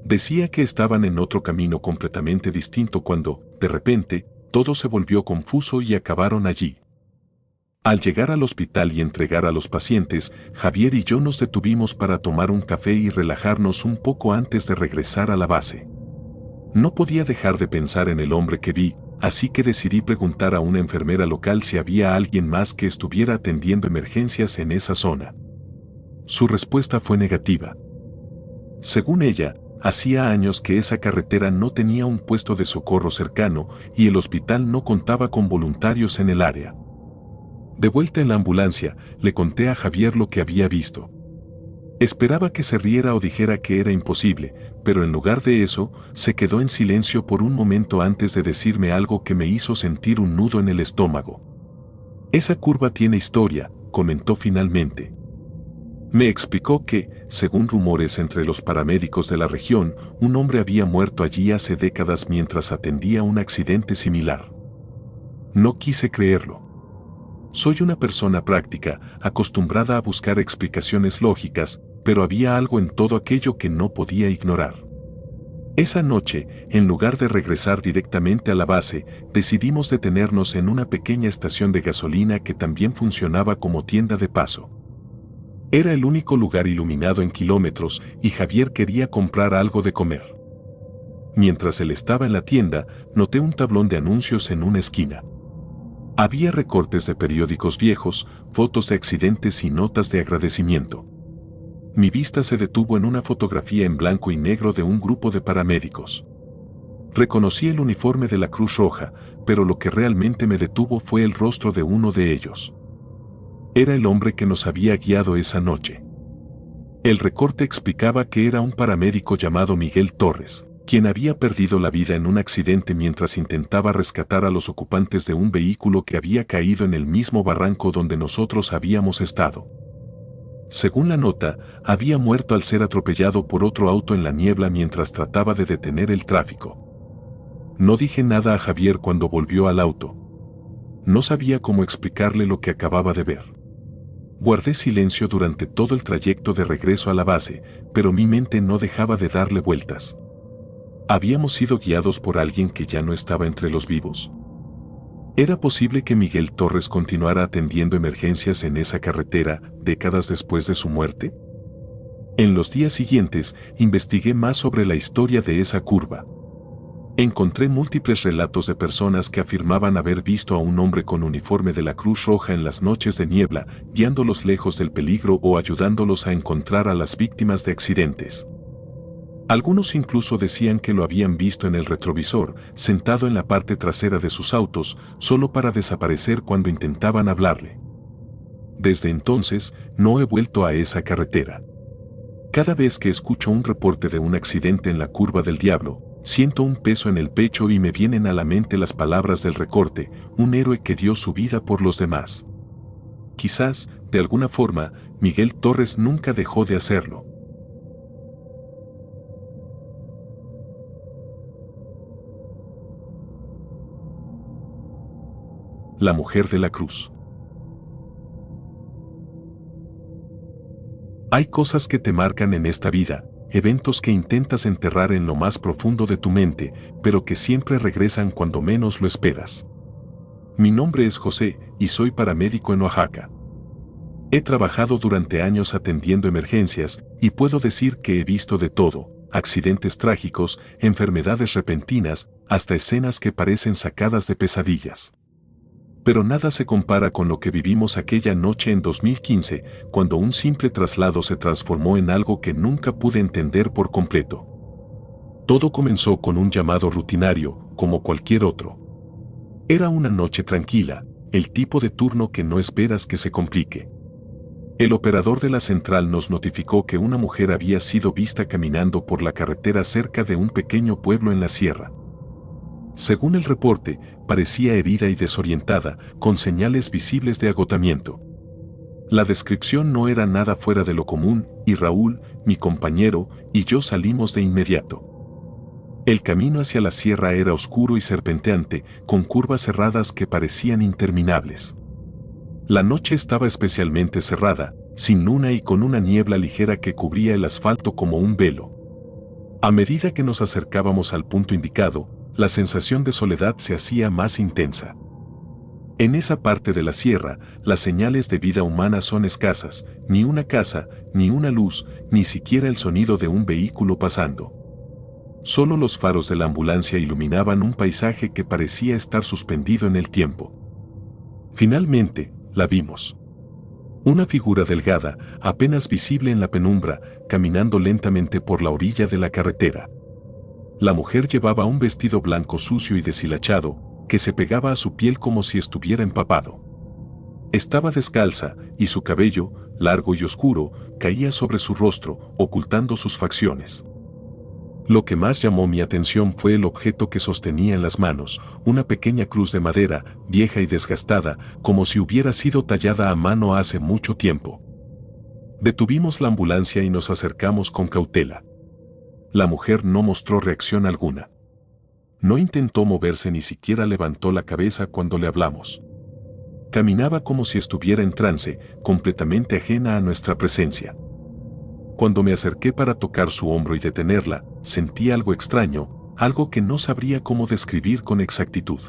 Speaker 1: Decía que estaban en otro camino completamente distinto cuando, de repente, todo se volvió confuso y acabaron allí. Al llegar al hospital y entregar a los pacientes, Javier y yo nos detuvimos para tomar un café y relajarnos un poco antes de regresar a la base. No podía dejar de pensar en el hombre que vi, así que decidí preguntar a una enfermera local si había alguien más que estuviera atendiendo emergencias en esa zona. Su respuesta fue negativa. Según ella, hacía años que esa carretera no tenía un puesto de socorro cercano y el hospital no contaba con voluntarios en el área. De vuelta en la ambulancia, le conté a Javier lo que había visto. Esperaba que se riera o dijera que era imposible, pero en lugar de eso, se quedó en silencio por un momento antes de decirme algo que me hizo sentir un nudo en el estómago. Esa curva tiene historia, comentó finalmente. Me explicó que, según rumores entre los paramédicos de la región, un hombre había muerto allí hace décadas mientras atendía un accidente similar. No quise creerlo. Soy una persona práctica, acostumbrada a buscar explicaciones lógicas, pero había algo en todo aquello que no podía ignorar. Esa noche, en lugar de regresar directamente a la base, decidimos detenernos en una pequeña estación de gasolina que también funcionaba como tienda de paso. Era el único lugar iluminado en kilómetros y Javier quería comprar algo de comer. Mientras él estaba en la tienda, noté un tablón de anuncios en una esquina. Había recortes de periódicos viejos, fotos de accidentes y notas de agradecimiento. Mi vista se detuvo en una fotografía en blanco y negro de un grupo de paramédicos. Reconocí el uniforme de la Cruz Roja, pero lo que realmente me detuvo fue el rostro de uno de ellos. Era el hombre que nos había guiado esa noche. El recorte explicaba que era un paramédico llamado Miguel Torres, quien había perdido la vida en un accidente mientras intentaba rescatar a los ocupantes de un vehículo que había caído en el mismo barranco donde nosotros habíamos estado. Según la nota, había muerto al ser atropellado por otro auto en la niebla mientras trataba de detener el tráfico. No dije nada a Javier cuando volvió al auto. No sabía cómo explicarle lo que acababa de ver. Guardé silencio durante todo el trayecto de regreso a la base, pero mi mente no dejaba de darle vueltas. ¿Habíamos sido guiados por alguien que ya no estaba entre los vivos? ¿Era posible que Miguel Torres continuara atendiendo emergencias en esa carretera décadas después de su muerte? En los días siguientes, investigué más sobre la historia de esa curva. Encontré múltiples relatos de personas que afirmaban haber visto a un hombre con uniforme de la Cruz Roja en las noches de niebla, guiándolos lejos del peligro o ayudándolos a encontrar a las víctimas de accidentes. Algunos incluso decían que lo habían visto en el retrovisor, sentado en la parte trasera de sus autos, solo para desaparecer cuando intentaban hablarle. Desde entonces, no he vuelto a esa carretera. Cada vez que escucho un reporte de un accidente en la Curva del Diablo, siento un peso en el pecho y me vienen a la mente las palabras del recorte, un héroe que dio su vida por los demás. Quizás, de alguna forma, Miguel Torres nunca dejó de hacerlo. La mujer de la cruz. Hay cosas que te marcan en esta vida, eventos que intentas enterrar en lo más profundo de tu mente, pero que siempre regresan cuando menos lo esperas. Mi nombre es José y soy paramédico en Oaxaca. He trabajado durante años atendiendo emergencias y puedo decir que he visto de todo, accidentes trágicos, enfermedades repentinas, hasta escenas que parecen sacadas de pesadillas. Pero nada se compara con lo que vivimos aquella noche en 2015, cuando un simple traslado se transformó en algo que nunca pude entender por completo. Todo comenzó con un llamado rutinario, como cualquier otro. Era una noche tranquila, el tipo de turno que no esperas que se complique. El operador de la central nos notificó que una mujer había sido vista caminando por la carretera cerca de un pequeño pueblo en la sierra. Según el reporte, parecía herida y desorientada, con señales visibles de agotamiento. La descripción no era nada fuera de lo común, y Raúl, mi compañero, y yo salimos de inmediato. El camino hacia la sierra era oscuro y serpenteante, con curvas cerradas que parecían interminables. La noche estaba especialmente cerrada, sin luna y con una niebla ligera que cubría el asfalto como un velo. A medida que nos acercábamos al punto indicado, la sensación de soledad se hacía más intensa. En esa parte de la sierra, las señales de vida humana son escasas, ni una casa, ni una luz, ni siquiera el sonido de un vehículo pasando. Solo los faros de la ambulancia iluminaban un paisaje que parecía estar suspendido en el tiempo. Finalmente, la vimos. Una figura delgada, apenas visible en la penumbra, caminando lentamente por la orilla de la carretera. La mujer llevaba un vestido blanco sucio y deshilachado, que se pegaba a su piel como si estuviera empapado. Estaba descalza, y su cabello, largo y oscuro, caía sobre su rostro, ocultando sus facciones. Lo que más llamó mi atención fue el objeto que sostenía en las manos, una pequeña cruz de madera, vieja y desgastada, como si hubiera sido tallada a mano hace mucho tiempo. Detuvimos la ambulancia y nos acercamos con cautela. La mujer no mostró reacción alguna. No intentó moverse, ni siquiera levantó la cabeza cuando le hablamos. Caminaba como si estuviera en trance, completamente ajena a nuestra presencia. Cuando me acerqué para tocar su hombro y detenerla, sentí algo extraño, algo que no sabría cómo describir con exactitud.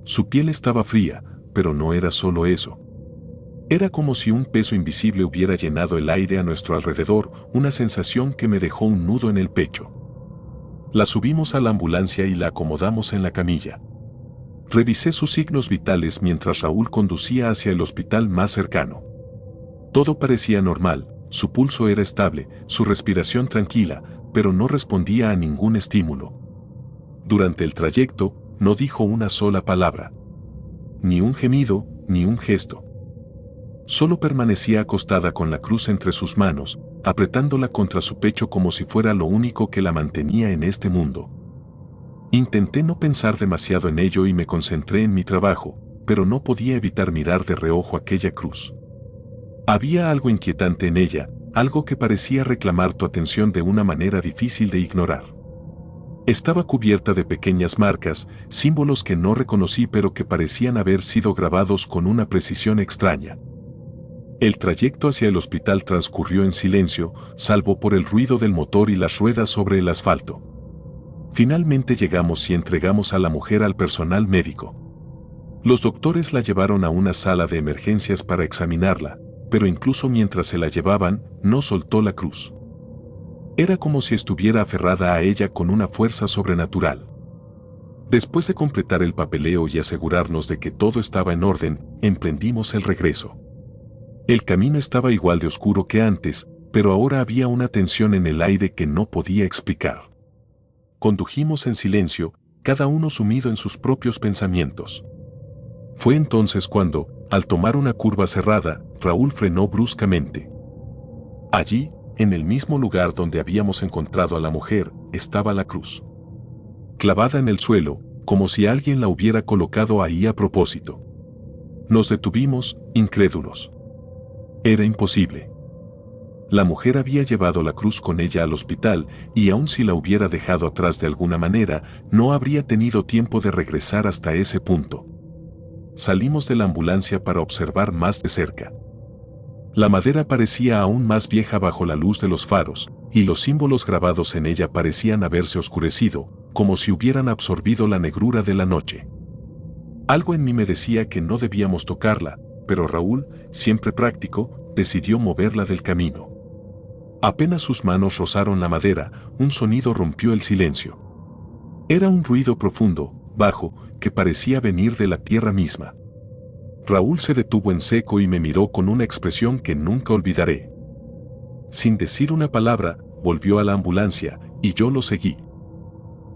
Speaker 1: Su piel estaba fría, pero no era solo eso. Era como si un peso invisible hubiera llenado el aire a nuestro alrededor, una sensación que me dejó un nudo en el pecho. La subimos a la ambulancia y la acomodamos en la camilla. Revisé sus signos vitales mientras Raúl conducía hacia el hospital más cercano. Todo parecía normal, su pulso era estable, su respiración tranquila, pero no respondía a ningún estímulo. Durante el trayecto, no dijo una sola palabra. Ni un gemido, ni un gesto. Solo permanecía acostada con la cruz entre sus manos, apretándola contra su pecho como si fuera lo único que la mantenía en este mundo. Intenté no pensar demasiado en ello y me concentré en mi trabajo, pero no podía evitar mirar de reojo aquella cruz. Había algo inquietante en ella, algo que parecía reclamar tu atención de una manera difícil de ignorar. Estaba cubierta de pequeñas marcas, símbolos que no reconocí pero que parecían haber sido grabados con una precisión extraña. El trayecto hacia el hospital transcurrió en silencio, salvo por el ruido del motor y las ruedas sobre el asfalto. Finalmente llegamos y entregamos a la mujer al personal médico. Los doctores la llevaron a una sala de emergencias para examinarla, pero incluso mientras se la llevaban, no soltó la cruz. Era como si estuviera aferrada a ella con una fuerza sobrenatural. Después de completar el papeleo y asegurarnos de que todo estaba en orden, emprendimos el regreso. El camino estaba igual de oscuro que antes, pero ahora había una tensión en el aire que no podía explicar. Condujimos en silencio, cada uno sumido en sus propios pensamientos. Fue entonces cuando, al tomar una curva cerrada, Raúl frenó bruscamente. Allí, en el mismo lugar donde habíamos encontrado a la mujer, estaba la cruz. Clavada en el suelo, como si alguien la hubiera colocado ahí a propósito. Nos detuvimos, incrédulos. Era imposible. La mujer había llevado la cruz con ella al hospital y aun si la hubiera dejado atrás de alguna manera, no habría tenido tiempo de regresar hasta ese punto. Salimos de la ambulancia para observar más de cerca. La madera parecía aún más vieja bajo la luz de los faros, y los símbolos grabados en ella parecían haberse oscurecido, como si hubieran absorbido la negrura de la noche. Algo en mí me decía que no debíamos tocarla, pero Raúl, siempre práctico, decidió moverla del camino. Apenas sus manos rozaron la madera, un sonido rompió el silencio. Era un ruido profundo, bajo, que parecía venir de la tierra misma. Raúl se detuvo en seco y me miró con una expresión que nunca olvidaré. Sin decir una palabra, volvió a la ambulancia, y yo lo seguí.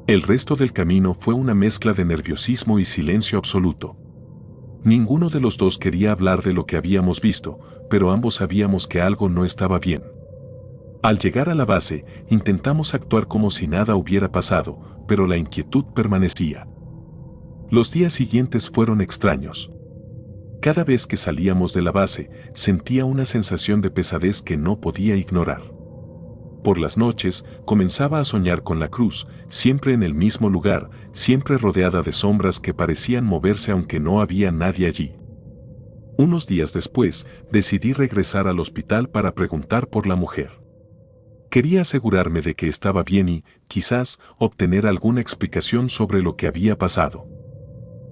Speaker 1: El resto del camino fue una mezcla de nerviosismo y silencio absoluto. Ninguno de los dos quería hablar de lo que habíamos visto, pero ambos sabíamos que algo no estaba bien. Al llegar a la base, intentamos actuar como si nada hubiera pasado, pero la inquietud permanecía. Los días siguientes fueron extraños. Cada vez que salíamos de la base, sentía una sensación de pesadez que no podía ignorar. Por las noches, comenzaba a soñar con la cruz, siempre en el mismo lugar, siempre rodeada de sombras que parecían moverse aunque no había nadie allí. Unos días después, decidí regresar al hospital para preguntar por la mujer. Quería asegurarme de que estaba bien y, quizás, obtener alguna explicación sobre lo que había pasado.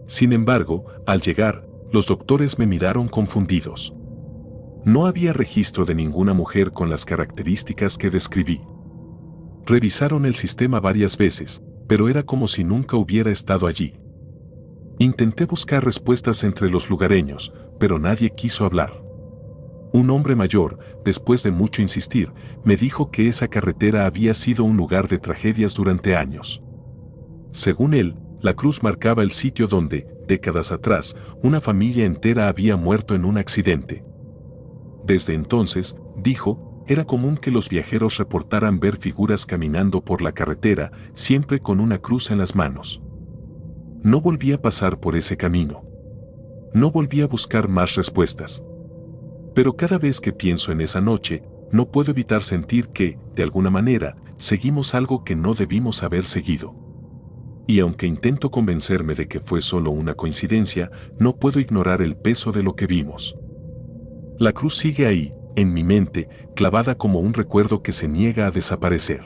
Speaker 1: Sin embargo, al llegar, los doctores me miraron confundidos. No había registro de ninguna mujer con las características que describí. Revisaron el sistema varias veces, pero era como si nunca hubiera estado allí. Intenté buscar respuestas entre los lugareños, pero nadie quiso hablar. Un hombre mayor, después de mucho insistir, me dijo que esa carretera había sido un lugar de tragedias durante años. Según él, la cruz marcaba el sitio donde, décadas atrás, una familia entera había muerto en un accidente. Desde entonces, dijo, era común que los viajeros reportaran ver figuras caminando por la carretera, siempre con una cruz en las manos. No volví a pasar por ese camino. No volví a buscar más respuestas. Pero cada vez que pienso en esa noche, no puedo evitar sentir que, de alguna manera, seguimos algo que no debimos haber seguido. Y aunque intento convencerme de que fue solo una coincidencia, no puedo ignorar el peso de lo que vimos. La cruz sigue ahí, en mi mente, clavada como un recuerdo que se niega a desaparecer.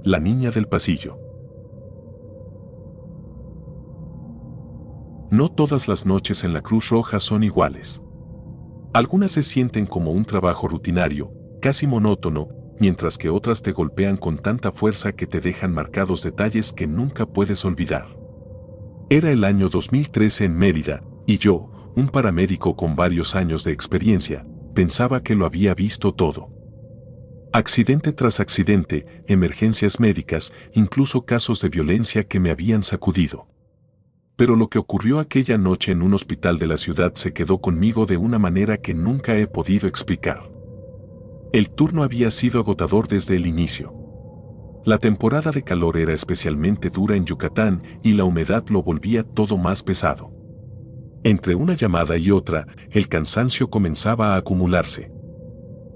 Speaker 1: La niña del pasillo. No todas las noches en la Cruz Roja son iguales. Algunas se sienten como un trabajo rutinario, casi monótono, mientras que otras te golpean con tanta fuerza que te dejan marcados detalles que nunca puedes olvidar. Era el año 2013 en Mérida, y yo, un paramédico con varios años de experiencia, pensaba que lo había visto todo. Accidente tras accidente, emergencias médicas, incluso casos de violencia que me habían sacudido. Pero lo que ocurrió aquella noche en un hospital de la ciudad se quedó conmigo de una manera que nunca he podido explicar. El turno había sido agotador desde el inicio. La temporada de calor era especialmente dura en Yucatán y la humedad lo volvía todo más pesado. Entre una llamada y otra, el cansancio comenzaba a acumularse.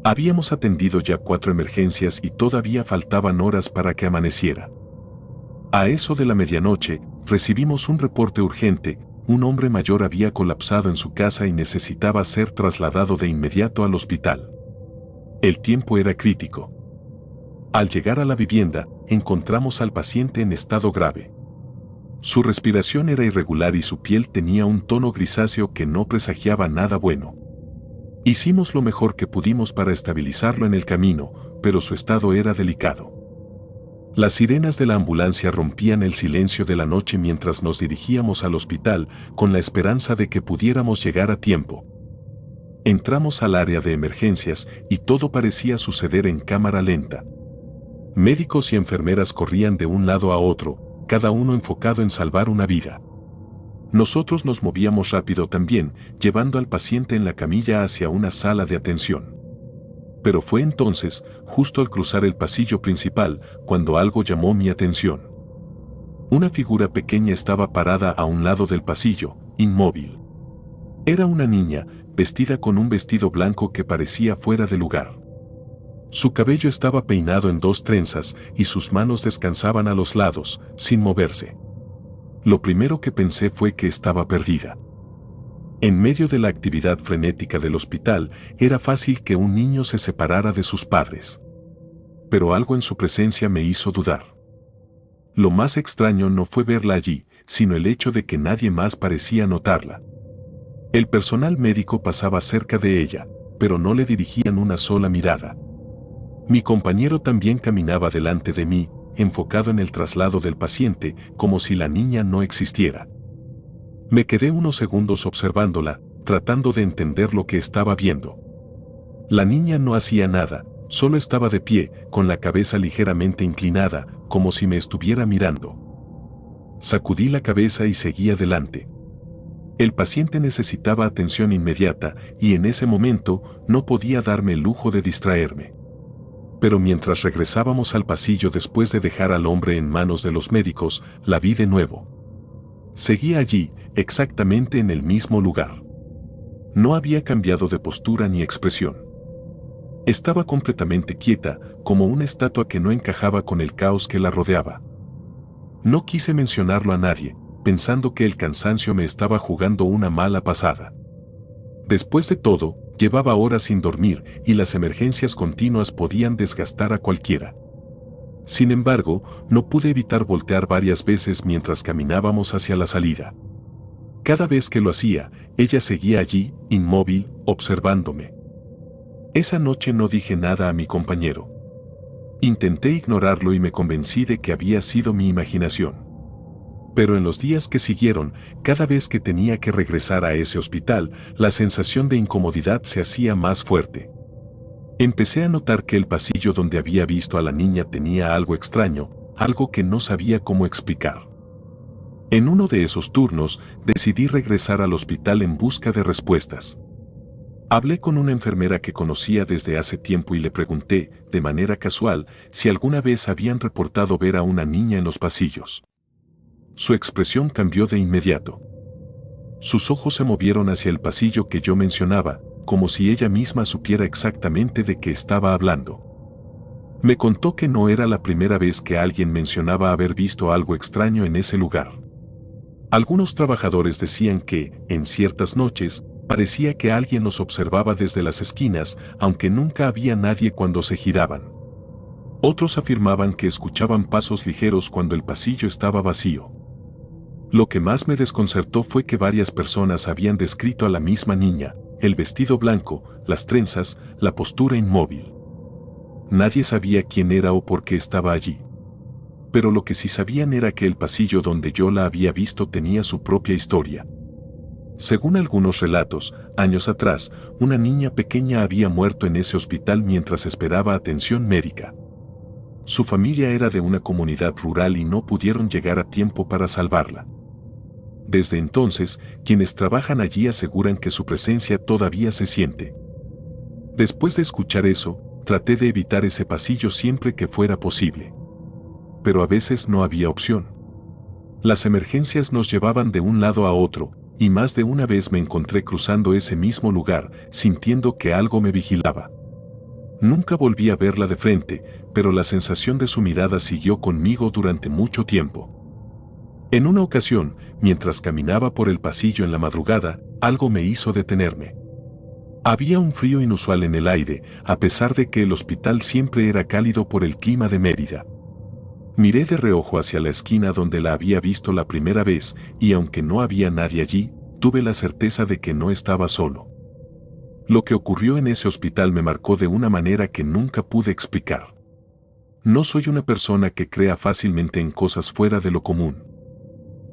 Speaker 1: Habíamos atendido ya 4 emergencias y todavía faltaban horas para que amaneciera. A eso de la medianoche, recibimos un reporte urgente: un hombre mayor había colapsado en su casa y necesitaba ser trasladado de inmediato al hospital. El tiempo era crítico. Al llegar a la vivienda, encontramos al paciente en estado grave. Su respiración era irregular y su piel tenía un tono grisáceo que no presagiaba nada bueno. Hicimos lo mejor que pudimos para estabilizarlo en el camino, pero su estado era delicado. Las sirenas de la ambulancia rompían el silencio de la noche mientras nos dirigíamos al hospital, con la esperanza de que pudiéramos llegar a tiempo. Entramos al área de emergencias y todo parecía suceder en cámara lenta. Médicos y enfermeras corrían de un lado a otro, cada uno enfocado en salvar una vida. Nosotros nos movíamos rápido también, llevando al paciente en la camilla hacia una sala de atención. Pero fue entonces, justo al cruzar el pasillo principal, cuando algo llamó mi atención. Una figura pequeña estaba parada a un lado del pasillo, inmóvil. Era una niña, vestida con un vestido blanco que parecía fuera de lugar. Su cabello estaba peinado en 2 trenzas y sus manos descansaban a los lados, sin moverse. Lo primero que pensé fue que estaba perdida. En medio de la actividad frenética del hospital, era fácil que un niño se separara de sus padres. Pero algo en su presencia me hizo dudar. Lo más extraño no fue verla allí, sino el hecho de que nadie más parecía notarla. El personal médico pasaba cerca de ella, pero no le dirigían una sola mirada. Mi compañero también caminaba delante de mí, enfocado en el traslado del paciente, como si la niña no existiera. Me quedé unos segundos observándola, tratando de entender lo que estaba viendo. La niña no hacía nada, solo estaba de pie, con la cabeza ligeramente inclinada, como si me estuviera mirando. Sacudí la cabeza y seguí adelante. El paciente necesitaba atención inmediata, y en ese momento no podía darme el lujo de distraerme. Pero mientras regresábamos al pasillo después de dejar al hombre en manos de los médicos, la vi de nuevo. Seguía allí, exactamente en el mismo lugar. No había cambiado de postura ni expresión. Estaba completamente quieta, como una estatua que no encajaba con el caos que la rodeaba. No quise mencionarlo a nadie, pensando que el cansancio me estaba jugando una mala pasada. Después de todo, llevaba horas sin dormir y las emergencias continuas podían desgastar a cualquiera. Sin embargo, no pude evitar voltear varias veces mientras caminábamos hacia la salida. Cada vez que lo hacía, ella seguía allí, inmóvil, observándome. Esa noche no dije nada a mi compañero. Intenté ignorarlo y me convencí de que había sido mi imaginación. Pero en los días que siguieron, cada vez que tenía que regresar a ese hospital, la sensación de incomodidad se hacía más fuerte. Empecé a notar que el pasillo donde había visto a la niña tenía algo extraño, algo que no sabía cómo explicar. En uno de esos turnos, decidí regresar al hospital en busca de respuestas. Hablé con una enfermera que conocía desde hace tiempo y le pregunté, de manera casual, si alguna vez habían reportado ver a una niña en los pasillos. Su expresión cambió de inmediato. Sus ojos se movieron hacia el pasillo que yo mencionaba, como si ella misma supiera exactamente de qué estaba hablando. Me contó que no era la primera vez que alguien mencionaba haber visto algo extraño en ese lugar. Algunos trabajadores decían que, en ciertas noches, parecía que alguien los observaba desde las esquinas, aunque nunca había nadie cuando se giraban. Otros afirmaban que escuchaban pasos ligeros cuando el pasillo estaba vacío. Lo que más me desconcertó fue que varias personas habían descrito a la misma niña, el vestido blanco, las trenzas, la postura inmóvil. Nadie sabía quién era o por qué estaba allí. Pero lo que sí sabían era que el pasillo donde yo la había visto tenía su propia historia. Según algunos relatos, años atrás, una niña pequeña había muerto en ese hospital mientras esperaba atención médica. Su familia era de una comunidad rural y no pudieron llegar a tiempo para salvarla. Desde entonces, quienes trabajan allí aseguran que su presencia todavía se siente. Después de escuchar eso, traté de evitar ese pasillo siempre que fuera posible. Pero a veces no había opción. Las emergencias nos llevaban de un lado a otro, y más de una vez me encontré cruzando ese mismo lugar, sintiendo que algo me vigilaba. Nunca volví a verla de frente, pero la sensación de su mirada siguió conmigo durante mucho tiempo. En una ocasión, mientras caminaba por el pasillo en la madrugada, algo me hizo detenerme. Había un frío inusual en el aire, a pesar de que el hospital siempre era cálido por el clima de Mérida. Miré de reojo hacia la esquina donde la había visto la primera vez, y aunque no había nadie allí, tuve la certeza de que no estaba solo. Lo que ocurrió en ese hospital me marcó de una manera que nunca pude explicar. No soy una persona que crea fácilmente en cosas fuera de lo común.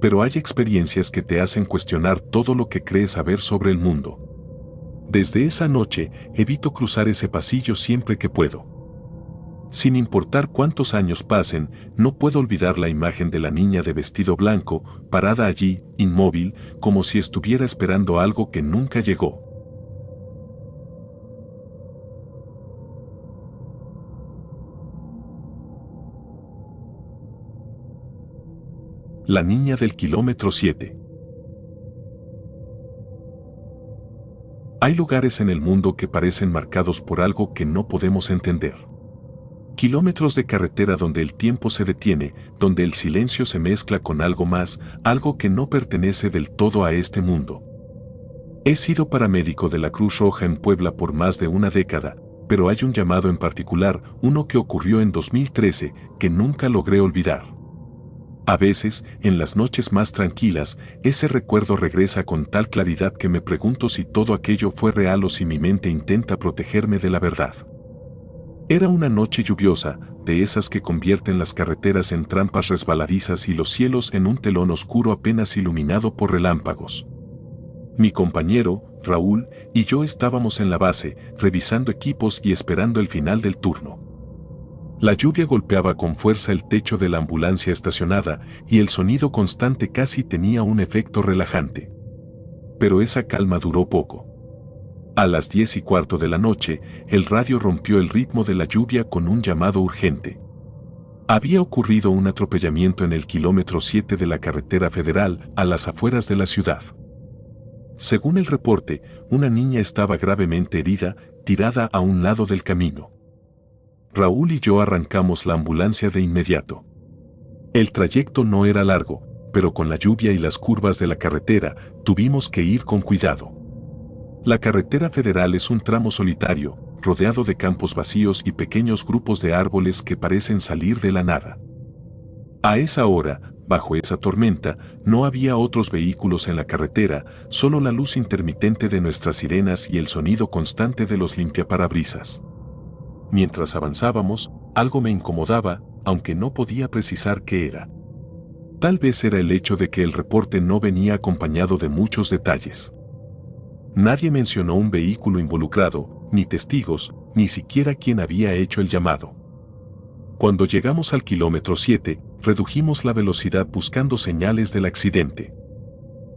Speaker 1: Pero hay experiencias que te hacen cuestionar todo lo que crees saber sobre el mundo. Desde esa noche, evito cruzar ese pasillo siempre que puedo. Sin importar cuántos años pasen, no puedo olvidar la imagen de la niña de vestido blanco, parada allí, inmóvil, como si estuviera esperando algo que nunca llegó. La niña del kilómetro 7. Hay lugares en el mundo que parecen marcados por algo que no podemos entender. Kilómetros de carretera donde el tiempo se detiene, donde el silencio se mezcla con algo más, algo que no pertenece del todo a este mundo. He sido paramédico de la Cruz Roja en Puebla por más de una década, pero hay un llamado en particular, uno que ocurrió en 2013, que nunca logré olvidar. A veces, en las noches más tranquilas, ese recuerdo regresa con tal claridad que me pregunto si todo aquello fue real o si mi mente intenta protegerme de la verdad. Era una noche lluviosa, de esas que convierten las carreteras en trampas resbaladizas y los cielos en un telón oscuro apenas iluminado por relámpagos. Mi compañero, Raúl, y yo estábamos en la base, revisando equipos y esperando el final del turno. La lluvia golpeaba con fuerza el techo de la ambulancia estacionada y el sonido constante casi tenía un efecto relajante. Pero esa calma duró poco. A las 10:15 de la noche, el radio rompió el ritmo de la lluvia con un llamado urgente. Había ocurrido un atropellamiento en el kilómetro 7 de la carretera federal, a las afueras de la ciudad. Según el reporte, una niña estaba gravemente herida, tirada a un lado del camino. Raúl y yo arrancamos la ambulancia de inmediato. El trayecto no era largo, pero con la lluvia y las curvas de la carretera, tuvimos que ir con cuidado. La carretera federal es un tramo solitario, rodeado de campos vacíos y pequeños grupos de árboles que parecen salir de la nada. A esa hora, bajo esa tormenta, no había otros vehículos en la carretera, solo la luz intermitente de nuestras sirenas y el sonido constante de los limpiaparabrisas. Mientras avanzábamos, algo me incomodaba, aunque no podía precisar qué era. Tal vez era el hecho de que el reporte no venía acompañado de muchos detalles. Nadie mencionó un vehículo involucrado, ni testigos, ni siquiera quién había hecho el llamado. Cuando llegamos al kilómetro 7, redujimos la velocidad buscando señales del accidente.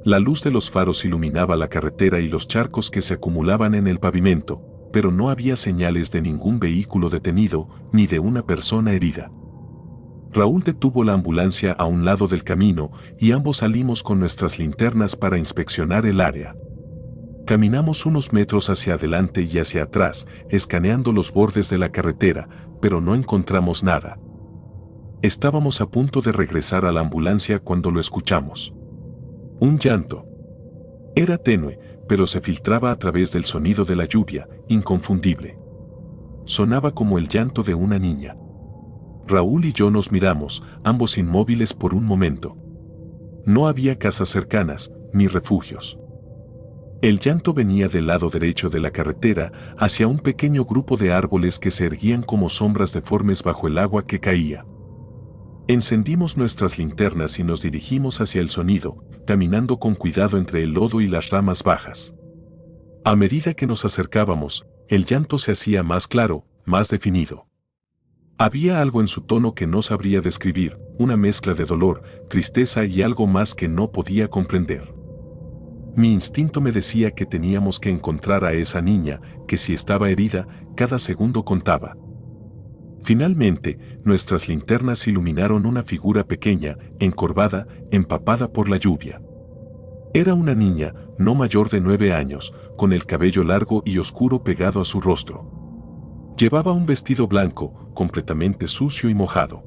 Speaker 1: La luz de los faros iluminaba la carretera y los charcos que se acumulaban en el pavimento, pero no había señales de ningún vehículo detenido, ni de una persona herida. Raúl detuvo la ambulancia a un lado del camino y ambos salimos con nuestras linternas para inspeccionar el área. Caminamos unos metros hacia adelante y hacia atrás, escaneando los bordes de la carretera, pero no encontramos nada. Estábamos a punto de regresar a la ambulancia cuando lo escuchamos. Un llanto. Era tenue, pero se filtraba a través del sonido de la lluvia, inconfundible. Sonaba como el llanto de una niña. Raúl y yo nos miramos, ambos inmóviles por un momento. No había casas cercanas, ni refugios. El llanto venía del lado derecho de la carretera, hacia un pequeño grupo de árboles que se erguían como sombras deformes bajo el agua que caía. Encendimos nuestras linternas y nos dirigimos hacia el sonido, caminando con cuidado entre el lodo y las ramas bajas. A medida que nos acercábamos, el llanto se hacía más claro, más definido. Había algo en su tono que no sabría describir, una mezcla de dolor, tristeza y algo más que no podía comprender. Mi instinto me decía que teníamos que encontrar a esa niña, que si estaba herida, cada segundo contaba. Finalmente, nuestras linternas iluminaron una figura pequeña, encorvada, empapada por la lluvia. Era una niña, no mayor de 9 años, con el cabello largo y oscuro pegado a su rostro. Llevaba un vestido blanco, completamente sucio y mojado.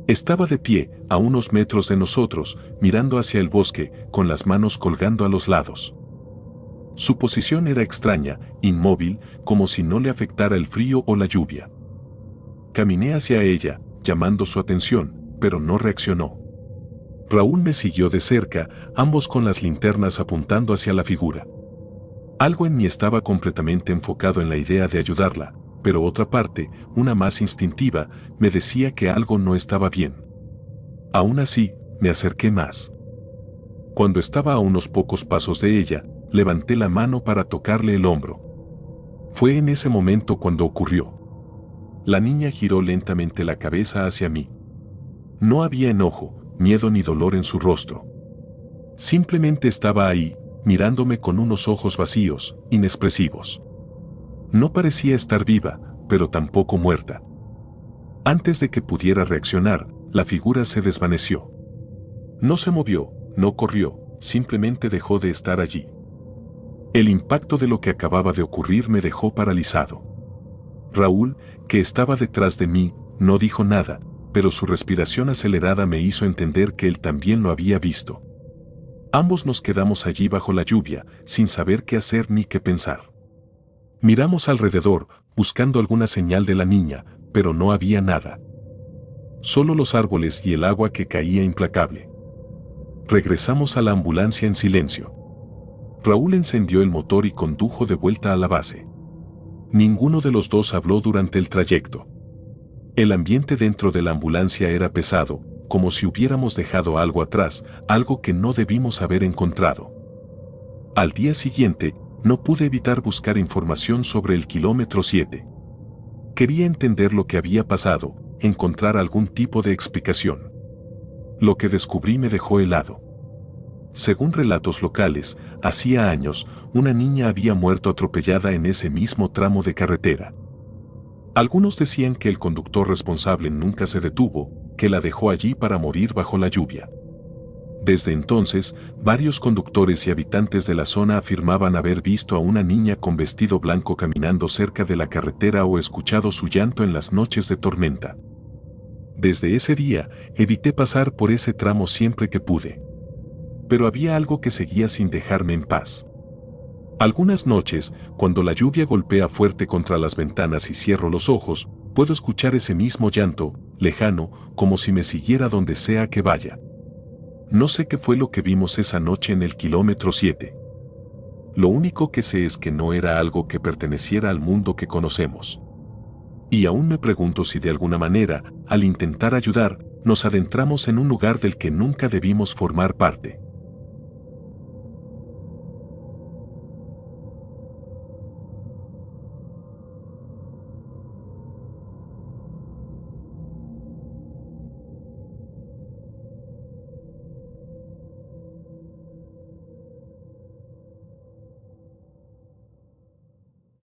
Speaker 1: Estaba de pie, a unos metros de nosotros, mirando hacia el bosque, con las manos colgando a los lados. Su posición era extraña, inmóvil, como si no le afectara el frío o la lluvia. Caminé hacia ella, llamando su atención, pero no reaccionó. Raúl me siguió de cerca, ambos con las linternas apuntando hacia la figura. Algo en mí estaba completamente enfocado en la idea de ayudarla, pero otra parte, una más instintiva, me decía que algo no estaba bien. Aún así, me acerqué más. Cuando estaba a unos pocos pasos de ella, levanté la mano para tocarle el hombro. Fue en ese momento cuando ocurrió. La niña giró lentamente la cabeza hacia mí. No había enojo, miedo ni dolor en su rostro. Simplemente estaba ahí, mirándome con unos ojos vacíos, inexpresivos. No parecía estar viva, pero tampoco muerta. Antes de que pudiera reaccionar, la figura se desvaneció. No se movió, no corrió, simplemente dejó de estar allí. El impacto de lo que acababa de ocurrir me dejó paralizado. Raúl, que estaba detrás de mí, no dijo nada, pero su respiración acelerada me hizo entender que él también lo había visto. Ambos nos quedamos allí bajo la lluvia, sin saber qué hacer ni qué pensar. Miramos alrededor, buscando alguna señal de la niña, pero no había nada. Solo los árboles y el agua que caía implacable. Regresamos a la ambulancia en silencio. Raúl encendió el motor y condujo de vuelta a la base. Ninguno de los dos habló durante el trayecto. El ambiente dentro de la ambulancia era pesado, como si hubiéramos dejado algo atrás, algo que no debimos haber encontrado. Al día siguiente, no pude evitar buscar información sobre el kilómetro 7. Quería entender lo que había pasado, encontrar algún tipo de explicación. Lo que descubrí me dejó helado. Según relatos locales, hacía años, una niña había muerto atropellada en ese mismo tramo de carretera. Algunos decían que el conductor responsable nunca se detuvo, que la dejó allí para morir bajo la lluvia. Desde entonces, varios conductores y habitantes de la zona afirmaban haber visto a una niña con vestido blanco caminando cerca de la carretera o escuchado su llanto en las noches de tormenta. Desde ese día, evité pasar por ese tramo siempre que pude. Pero había algo que seguía sin dejarme en paz. Algunas noches, cuando la lluvia golpea fuerte contra las ventanas y cierro los ojos, puedo escuchar ese mismo llanto, lejano, como si me siguiera donde sea que vaya. No sé qué fue lo que vimos esa noche en el kilómetro 7. Lo único que sé es que no era algo que perteneciera al mundo que conocemos. Y aún me pregunto si de alguna manera, al intentar ayudar, nos adentramos en un lugar del que nunca debimos formar parte.